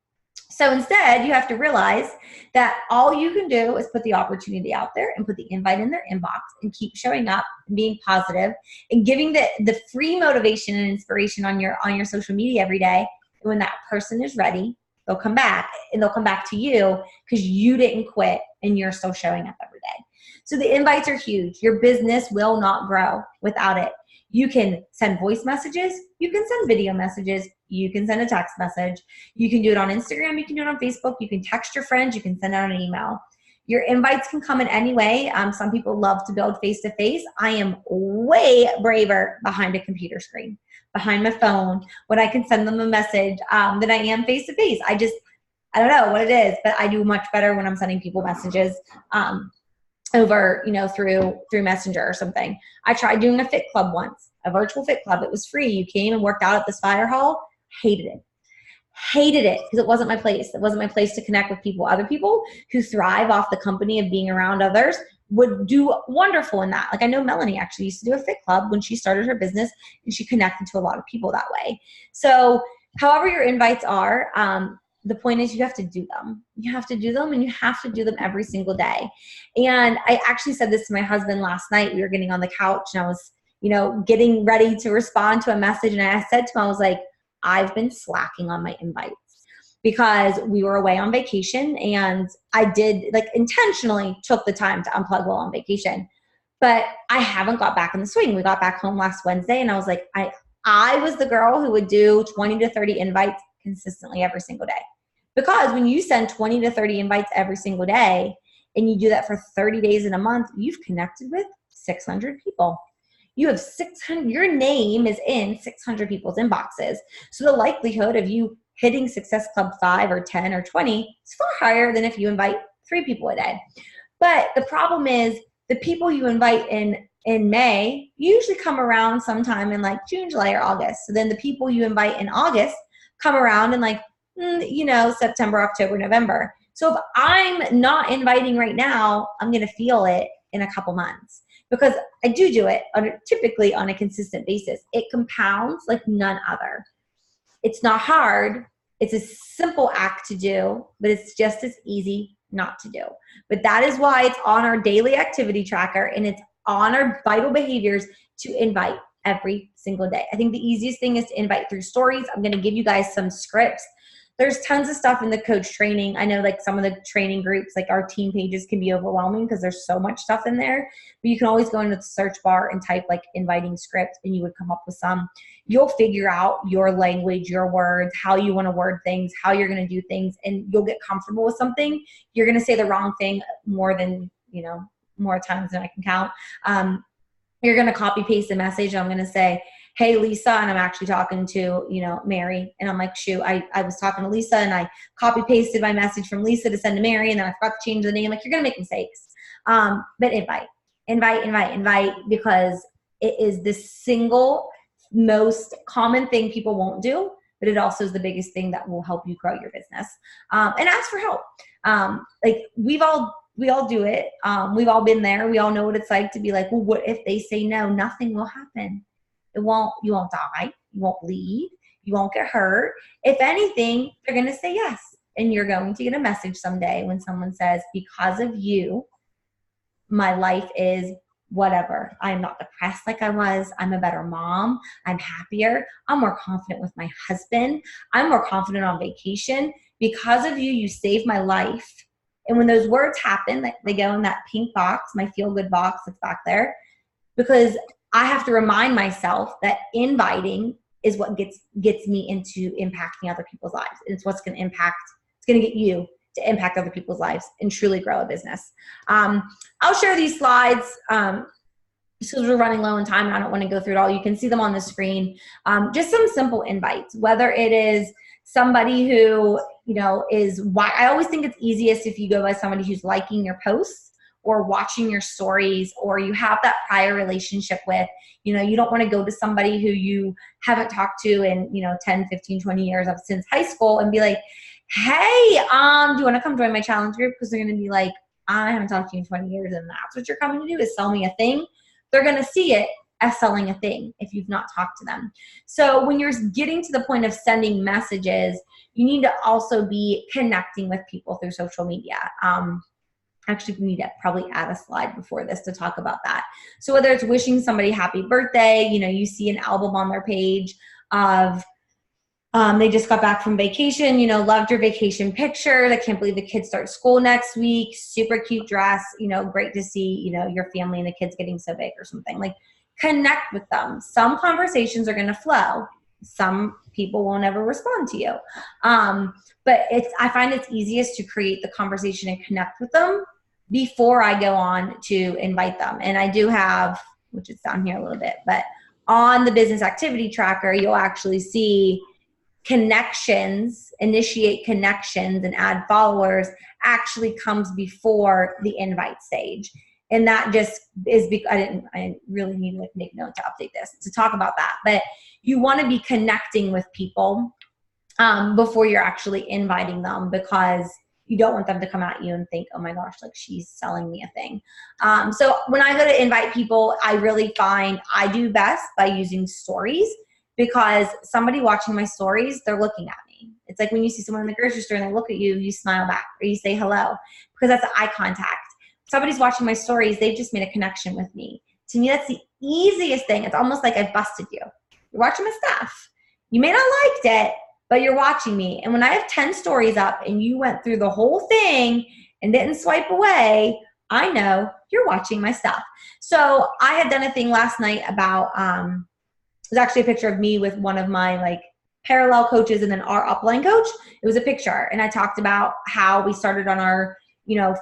So instead, you have to realize that all you can do is put the opportunity out there and put the invite in their inbox and keep showing up and being positive and giving the free motivation and inspiration on your social media every day. And when that person is ready, they'll come back and they'll come back to you because you didn't quit and you're still showing up every day. So the invites are huge. Your business will not grow without it. You can send voice messages. You can send video messages. You can send a text message. You can do it on Instagram. You can do it on Facebook. You can text your friends. You can send out an email. Your invites can come in any way. Some people love to build face-to-face. I am way braver behind a computer screen, behind my phone, when I can send them a message than I am face-to-face. I don't know what it is, but I do much better when I'm sending people messages over, through Messenger or something. I tried doing a fit club once, a virtual fit club. It was free. You came and worked out at this fire hall. Hated it because it wasn't my place. It wasn't my place to connect with people. Other people who thrive off the company of being around others would do wonderful in that. Like I know Melanie actually used to do a fit club when she started her business and she connected to a lot of people that way. So however your invites are, the point is you have to do them. You have to do them and you have to do them every single day. And I actually said this to my husband last night. We were getting on the couch and I was, getting ready to respond to a message. And I said to him, I was like, I've been slacking on my invites because we were away on vacation and I did intentionally took the time to unplug while on vacation, but I haven't got back in the swing. We got back home last Wednesday and I was like, I was the girl who would do 20 to 30 invites consistently every single day. Because when you send 20 to 30 invites every single day and you do that for 30 days in a month, you've connected with 600 people. You have 600, your name is in 600 people's inboxes. So the likelihood of you hitting Success Club 5 or 10 or 20 is far higher than if you invite 3 people a day. But the problem is the people you invite in May usually come around sometime in June, July, or August. So then the people you invite in August come around in September, October, November. So if I'm not inviting right now, I'm going to feel it in a couple months because I do it typically on a consistent basis. It compounds like none other. It's not hard. It's a simple act to do, but it's just as easy not to do. But that is why it's on our daily activity tracker and it's on our vital behaviors to invite every single day. I think the easiest thing is to invite through stories. I'm going to give you guys some scripts. There's tons of stuff in the coach training. I know some of the training groups, our team pages can be overwhelming because there's so much stuff in there, but you can always go into the search bar and type inviting script and you would come up with some. You'll figure out your language, your words, how you want to word things, how you're going to do things, and you'll get comfortable with something. You're going to say the wrong thing more times than I can count. You're going to copy paste a message. I'm going to say, hey, Lisa, and I'm actually talking to, Mary. And I'm like, shoot, I was talking to Lisa and I copy pasted my message from Lisa to send to Mary. And then I forgot to change the name. You're going to make mistakes. But invite, because it is the single most common thing people won't do, but it also is the biggest thing that will help you grow your business. And ask for help. We all do it. We've all been there. We all know what it's like to be like, well, what if they say no? Nothing will happen. You won't die. You won't bleed. You won't get hurt. If anything, they're going to say yes. And you're going to get a message someday when someone says, because of you, my life is whatever. I'm not depressed like I was. I'm a better mom. I'm happier. I'm more confident with my husband. I'm more confident on vacation. Because of you, you saved my life. And when those words happen, they go in that pink box, my feel good box that's back there, because I have to remind myself that inviting is what gets me into impacting other people's lives. It's what's going to impact, it's going to get you to impact other people's lives and truly grow a business. I'll share these slides just because we're running low on time and I don't want to go through it all. You can see them on the screen. Just some simple invites, whether it is somebody who, I always think it's easiest if you go by somebody who's liking your posts or watching your stories, or you have that prior relationship with. You don't want to go to somebody who you haven't talked to in 10, 15, 20 years since high school and be like, hey, do you want to come join my challenge group? Because they're going to be like, I haven't talked to you in 20 years and that's what you're coming to do is sell me a thing. They're going to see it as selling a thing if you've not talked to them. So when you're getting to the point of sending messages, you need to also be connecting with people through social media. Actually, we need to probably add a slide before this to talk about that. So whether it's wishing somebody happy birthday, you see an album on their page of they just got back from vacation, loved your vacation picture. I can't believe the kids start school next week. Super cute dress, great to see, your family and the kids getting so big or something. Like, connect with them. Some conversations are going to flow. Some people will never respond to you. But I find it's easiest to create the conversation and connect with them before I go on to invite them. And I do have, which is down here a little bit, but on the business activity tracker, you'll actually see connections, initiate connections and add followers actually comes before the invite stage. And that just is because I didn't really need to make note to update this to talk about that. But you want to be connecting with people before you're actually inviting them, because you don't want them to come at you and think, oh my gosh, like she's selling me a thing. So when I go to invite people, I really find I do best by using stories, because somebody watching my stories, they're looking at me. It's like when you see someone in the grocery store and they look at you, you smile back or you say hello, because that's eye contact. Somebody's watching my stories, they've just made a connection with me. To me, that's the easiest thing. It's almost like I've busted you. You're watching my stuff. You may not have liked it, but you're watching me. And when I have 10 stories up and you went through the whole thing and didn't swipe away, I know you're watching my stuff. So I had done a thing last night about, it was actually a picture of me with one of my parallel coaches and then our upline coach. It was a picture. And I talked about how we started on our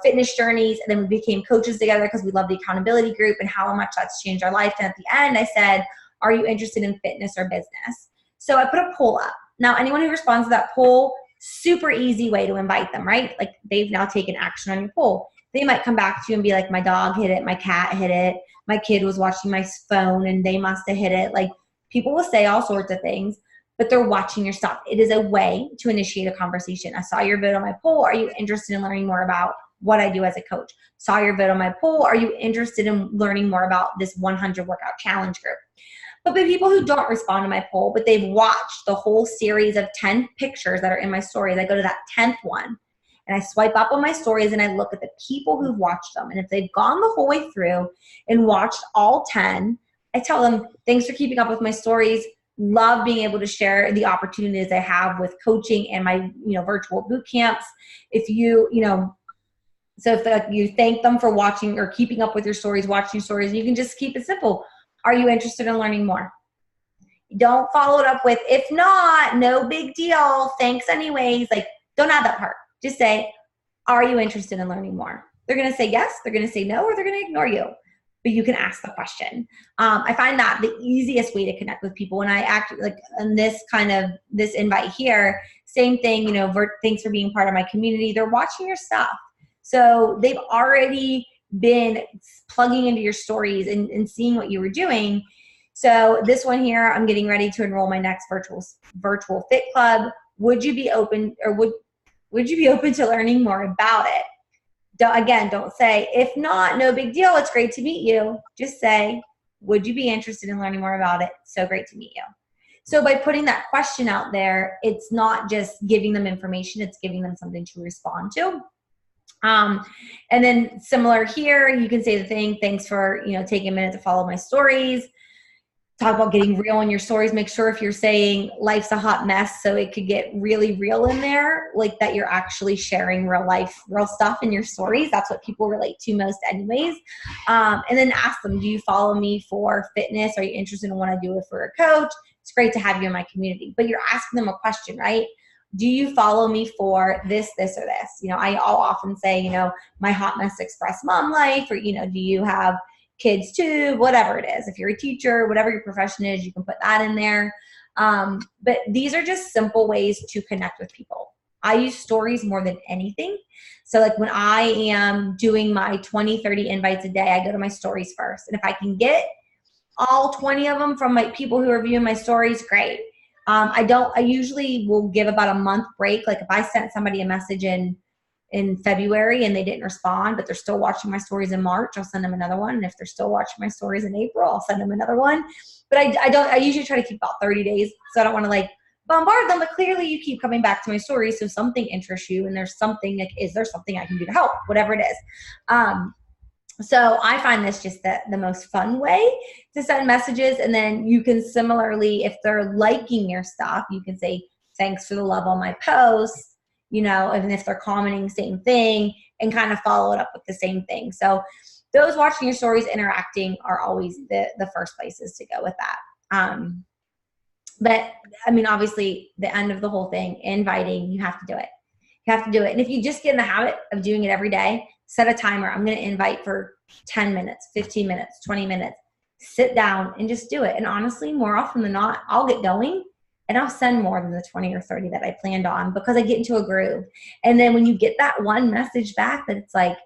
fitness journeys, and then we became coaches together because we love the accountability group and how much that's changed our life. And at the end, I said, are you interested in fitness or business? So I put a poll up. Now, anyone who responds to that poll, super easy way to invite them, right? Like, they've now taken action on your poll. They might come back to you and be like, my dog hit it, my cat hit it, my kid was watching my phone and they must have hit it. Like, people will say all sorts of things, but they're watching your stuff. It is a way to initiate a conversation. I saw your vote on my poll. Are you interested in learning more about what I do as a coach? Saw your vote on my poll. Are you interested in learning more about this 100 workout challenge group? But the people who don't respond to my poll, but they've watched the whole series of 10 pictures that are in my stories, I go to that 10th one and I swipe up on my stories and I look at the people who've watched them. And if they've gone the whole way through and watched all 10, I tell them, thanks for keeping up with my stories. Love being able to share the opportunities I have with coaching and my, virtual boot camps. If you thank them for watching or keeping up with your stories, watching stories, you can just keep it simple. Are you interested in learning more? Don't follow it up with, if not, no big deal. Thanks anyways. Don't add that part. Just say, are you interested in learning more? They're going to say yes, they're going to say no, or they're going to ignore you. But you can ask the question. I find that the easiest way to connect with people. When I act in this invite here, same thing, thanks for being part of my community. They're watching your stuff. So they've already been plugging into your stories and seeing what you were doing. So this one here, I'm getting ready to enroll my next virtual fit club. Would you be open, or would you be open to learning more about it? Don't say, if not, no big deal. It's great to meet you. Just say, would you be interested in learning more about it? So great to meet you. So by putting that question out there, it's not just giving them information, it's giving them something to respond to. And then similar here, you can say the thing, thanks for, taking a minute to follow my stories. Talk about getting real in your stories. Make sure if you're saying life's a hot mess, so it could get really real in there, like that you're actually sharing real life, real stuff in your stories. That's what people relate to most anyways. And then ask them, do you follow me for fitness? Are you interested in what I do for a coach? It's great to have you in my community, but you're asking them a question, right? Do you follow me for this, this, or this? I'll often say, my hot mess express mom life, or, do you have kids too, whatever it is. If you're a teacher, whatever your profession is, you can put that in there. But these are just simple ways to connect with people. I use stories more than anything. So like when I am doing my 20, 30 invites a day, I go to my stories first. And if I can get all 20 of them from my people who are viewing my stories, great. I usually will give about a month break. Like if I sent somebody a message in February and they didn't respond, but they're still watching my stories in March, I'll send them another one. And if they're still watching my stories in April, I'll send them another one. But I usually try to keep about 30 days. So I don't want to like bombard them, but clearly you keep coming back to my stories. So something interests you and there's something like, is there something I can do to help? Whatever it is. So I find this just the most fun way to send messages. And then you can similarly, if they're liking your stuff, you can say, thanks for the love on my posts. And if they're commenting, same thing, and kind of follow it up with the same thing. So those watching your stories, interacting are always the first places to go with that. But I mean, obviously the end of the whole thing, inviting, you have to do it. You have to do it. And if you just get in the habit of doing it every day, set a timer. I'm going to invite for 10 minutes, 15 minutes, 20 minutes, sit down and just do it. And honestly, more often than not, I'll get going. And I'll send more than the 20 or 30 that I planned on because I get into a groove. And then when you get that one message back that it's like,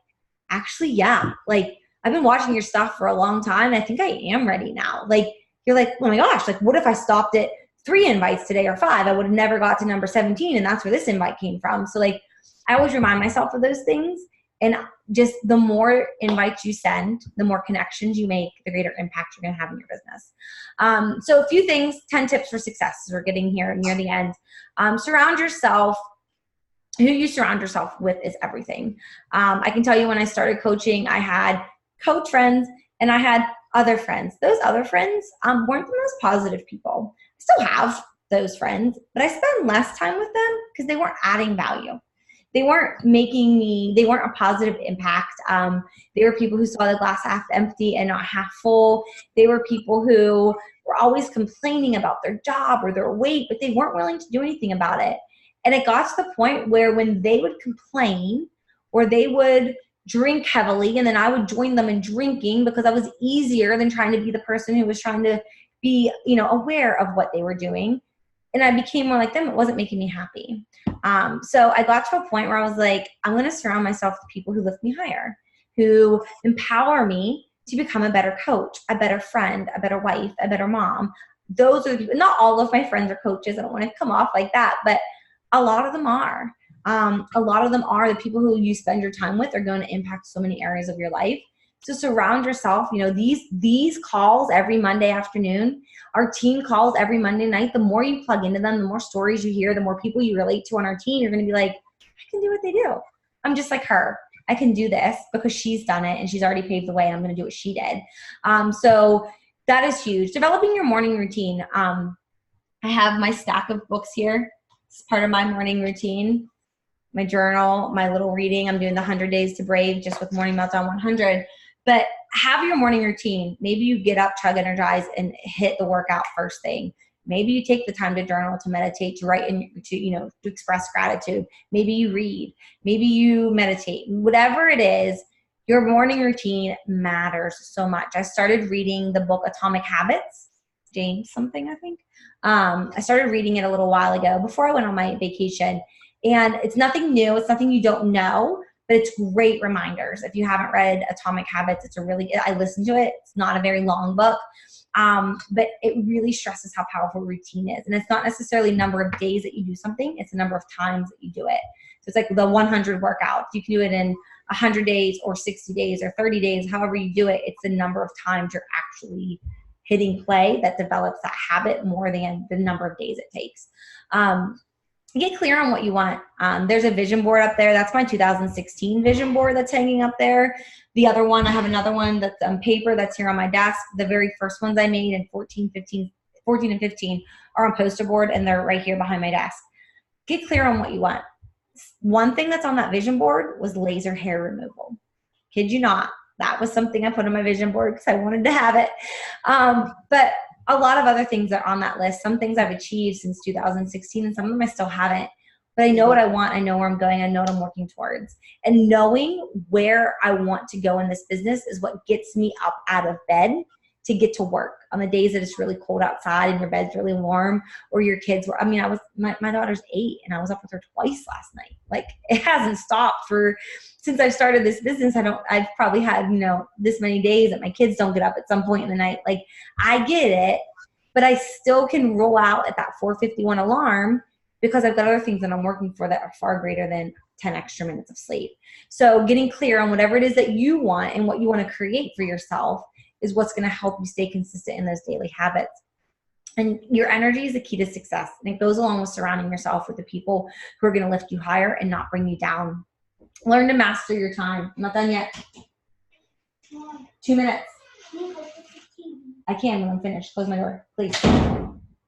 actually, yeah, like I've been watching your stuff for a long time. And I think I am ready now. Like, you're like, oh my gosh, like what if I stopped at 3 invites today or 5? I would have never got to number 17. And that's where this invite came from. So like, I always remind myself of those things. And just the more invites you send, the more connections you make, the greater impact you're going to have in your business. So a few things, 10 tips for success as we're getting here near the end. Surround yourself. Who you surround yourself with is everything. I can tell you when I started coaching, I had coach friends and I had other friends. Those other friends weren't the most positive people. I still have those friends, but I spend less time with them because they weren't adding value. They weren't they weren't a positive impact. They were people who saw the glass half empty and not half full. They were people who were always complaining about their job or their weight, but they weren't willing to do anything about it. And it got to the point where when they would complain or they would drink heavily, and then I would join them in drinking because I was easier than trying to be the person who was trying to be, aware of what they were doing. And I became more like them. It wasn't making me happy. So I got to a point where I was like, I'm going to surround myself with people who lift me higher, who empower me to become a better coach, a better friend, a better wife, a better mom. Those are the people. Not all of my friends are coaches. I don't want to come off like that, but a lot of them are. A lot of them are the people who you spend your time with are going to impact so many areas of your life. So surround yourself, these calls every Monday afternoon, our team calls every Monday night. The more you plug into them, the more stories you hear, the more people you relate to on our team, you're going to be like, I can do what they do. I'm just like her. I can do this because she's done it and she's already paved the way. I'm going to do what she did. So that is huge. Developing your morning routine. I have my stack of books here. It's part of my morning routine. My journal, my little reading. I'm doing the 100 Days to Brave just with Morning Meltdown 100. But have your morning routine. Maybe you get up, chug energize, and hit the workout first thing. Maybe you take the time to journal, to meditate, to write, to express gratitude. Maybe you read. Maybe you meditate. Whatever it is, your morning routine matters so much. I started reading the book Atomic Habits, James something, I think. I started reading it a little while ago before I went on my vacation. And it's nothing new. It's nothing you don't know. But it's great reminders. If you haven't read Atomic Habits, I listened to it. It's not a very long book, but it really stresses how powerful routine is. And it's not necessarily a number of days that you do something. It's a number of times that you do it. So it's like the 100 workouts. You can do it in 100 days or 60 days or 30 days, however you do it. It's the number of times you're actually hitting play that develops that habit more than the number of days it takes. get clear on what you want. There's a vision board up there. That's my 2016 vision board that's hanging up there. The other one, I have another one that's on paper that's here on my desk. The very first ones I made in 14 and 15 are on poster board, and they're right here behind my desk. Get clear on what you want. One thing that's on that vision board was laser hair removal. Kid you not. That was something I put on my vision board because I wanted to have it. But a lot of other things are on that list. Some things I've achieved since 2016, and some of them I still haven't. But I know what I want. I know where I'm going. I know what I'm working towards. And knowing where I want to go in this business is what gets me up out of bed to get to work on the days that it's really cold outside and your bed's really warm, or your kids were, my daughter's 8 and I was up with her twice last night. Like, it hasn't stopped since I've started this business. I've probably had, this many days that my kids don't get up at some point in the night. Like, I get it, but I still can roll out at that 4:51 alarm because I've got other things that I'm working for that are far greater than 10 extra minutes of sleep. So getting clear on whatever it is that you want and what you want to create for yourself is what's going to help you stay consistent in those daily habits. And your energy is the key to success. And it goes along with surrounding yourself with the people who are going to lift you higher and not bring you down. Learn to master your time. I'm not done yet. 2 minutes. I can when I'm finished. Close my door, please.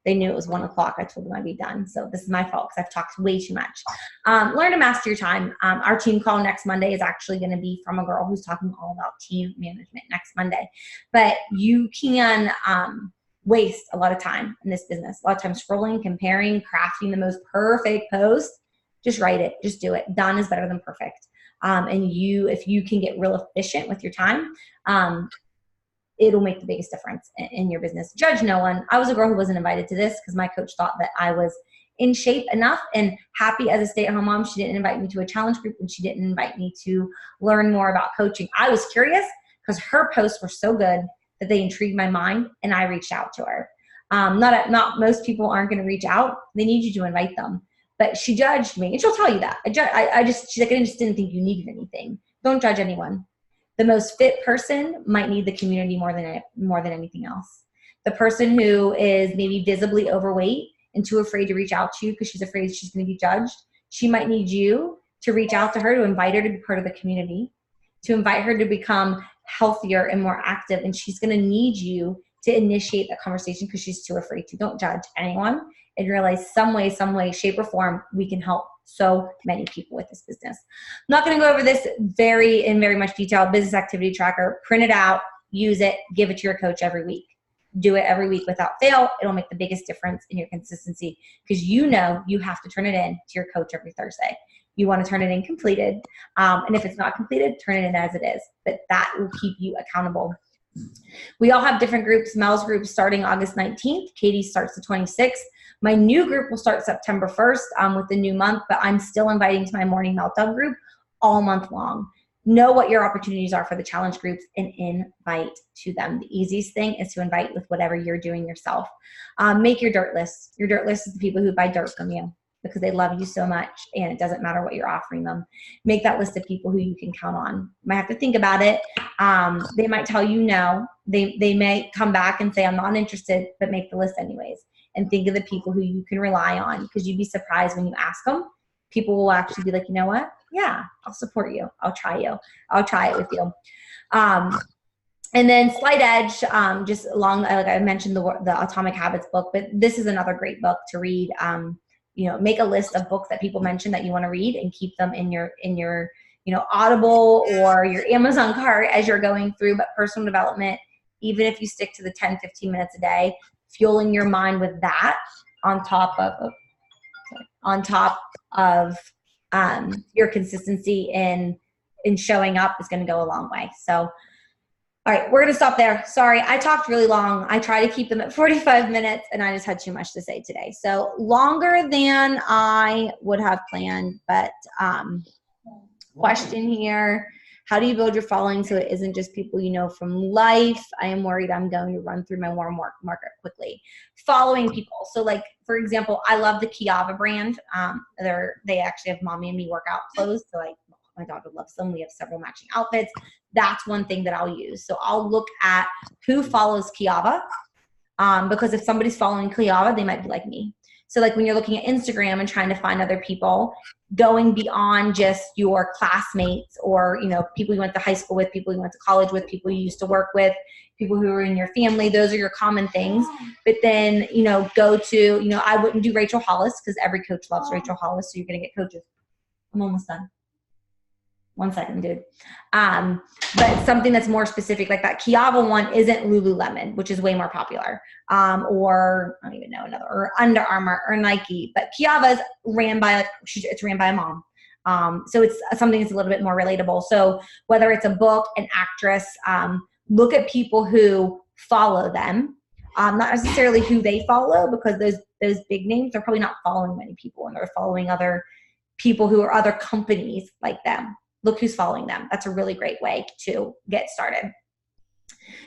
They knew it was 1 o'clock. I told them I'd be done. So this is my fault because I've talked way too much. Learn to master your time. Our team call next Monday is actually going to be from a girl who's talking all about team management next Monday. But you can waste a lot of time in this business. A lot of time scrolling, comparing, crafting the most perfect post. Just write it. Just do it. Done is better than perfect. And if you can get real efficient with your time, it'll make the biggest difference in your business. Judge no one. I was a girl who wasn't invited to this because my coach thought that I was in shape enough and happy as a stay-at-home mom. She didn't invite me to a challenge group, and she didn't invite me to learn more about coaching. I was curious because her posts were so good that they intrigued my mind, and I reached out to her. Not most people aren't going to reach out. They need you to invite them. But she judged me, and she'll tell you that. She's like, I just didn't think you needed anything. Don't judge anyone. The most fit person might need the community more than anything else. The person who is maybe visibly overweight and too afraid to reach out to you because she's afraid she's going to be judged, she might need you to reach out to her, to invite her to be part of the community, to invite her to become healthier and more active. And she's going to need you to initiate that conversation because she's too afraid to. Don't judge anyone, and realize some way, shape, or form, we can help so many people with this business. I'm not going to go over this in very much detail. Business activity tracker, print it out, use it, give it to your coach every week. Do it every week without fail. It'll make the biggest difference in your consistency because you have to turn it in to your coach every Thursday. You want to turn it in completed. And if it's not completed, turn it in as it is. But that will keep you accountable. We all have different groups. Mel's group starting August 19th. Katie starts the 26th. My new group will start September 1st with the new month, but I'm still inviting to my morning meltdown group all month long. Know what your opportunities are for the challenge groups and invite to them. The easiest thing is to invite with whatever you're doing yourself. Make your dirt list. Your dirt list is the people who buy dirt from you because they love you so much and it doesn't matter what you're offering them. Make that list of people who you can count on. You might have to think about it. They might tell you no. They may come back and say, I'm not interested, but make the list anyways. And think of the people who you can rely on because you'd be surprised when you ask them. People will actually be like, you know what? Yeah, I'll support you. I'll try it with you. And then Slight Edge, just along, like I mentioned, the Atomic Habits book, but this is another great book to read. Make a list of books that people mention that you want to read and keep them in your Audible or your Amazon cart as you're going through. But personal development, even if you stick to the 10, 15 minutes a day, fueling your mind with that on top of your consistency in showing up is going to go a long way. So, all right, we're going to stop there. Sorry, I talked really long. I try to keep them at 45 minutes, and I just had too much to say today. So longer than I would have planned, but question here. How do you build your following so it isn't just people you know from life? I am worried I'm going to run through my warm market quickly. Following people. So like, for example, I love the Kiava brand. They actually have Mommy and Me workout clothes. So my daughter loves them. We have several matching outfits. That's one thing that I'll use. So I'll look at who follows Kiava because if somebody's following Kiava, they might be like me. So like when you're looking at Instagram and trying to find other people, going beyond just your classmates or, you know, people you went to high school with, people you went to college with, people you used to work with, people who are in your family, those are your common things. But then, you know, go to, you know, I wouldn't do Rachel Hollis because every coach loves Rachel Hollis. So you're going to get coaches. I'm almost done. 1 second, dude. But something that's more specific like that Kiava one isn't Lululemon, which is way more popular. Or I don't even know another, or Under Armour or Nike, but Kiava is ran by, like, it's ran by a mom. So it's something that's a little bit more relatable. So whether it's a book, an actress, look at people who follow them, not necessarily who they follow, because those big names, they're probably not following many people and they're following other people who are other companies like them. Look who's following them. That's a really great way to get started.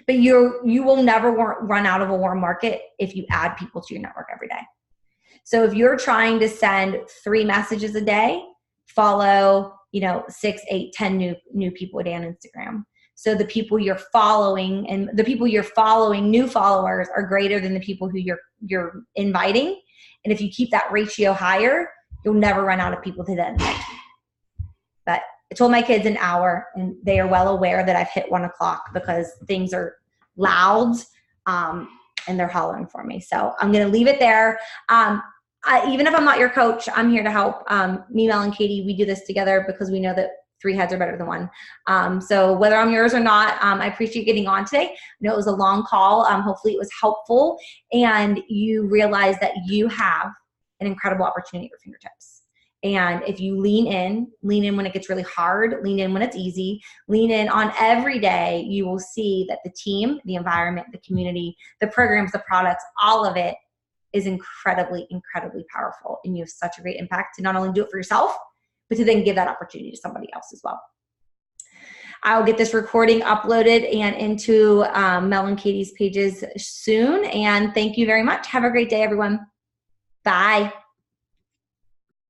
But you will never run out of a warm market if you add people to your network every day. So if you're trying to send 3 messages a day, follow, you know, 6, 8, 10 new people a day on Instagram. So the people you're following and the people you're following, new followers, are greater than the people who you're inviting. And if you keep that ratio higher, you'll never run out of people to then invite. But I told my kids an hour, and they are well aware that I've hit 1 o'clock because things are loud, and they're hollering for me. So I'm going to leave it there. Even if I'm not your coach, I'm here to help. Me, Mel, and Katie, we do this together because we know that 3 heads are better than 1. So whether I'm yours or not, I appreciate getting on today. I know it was a long call. Hopefully it was helpful, and you realize that you have an incredible opportunity at your fingertips. And if you lean in when it gets really hard, lean in when it's easy, lean in on every day, you will see that the team, the environment, the community, the programs, the products, all of it is incredibly, incredibly powerful. And you have such a great impact to not only do it for yourself, but to then give that opportunity to somebody else as well. I'll get this recording uploaded and into Mel and Katie's pages soon. And thank you very much. Have a great day, everyone. Bye.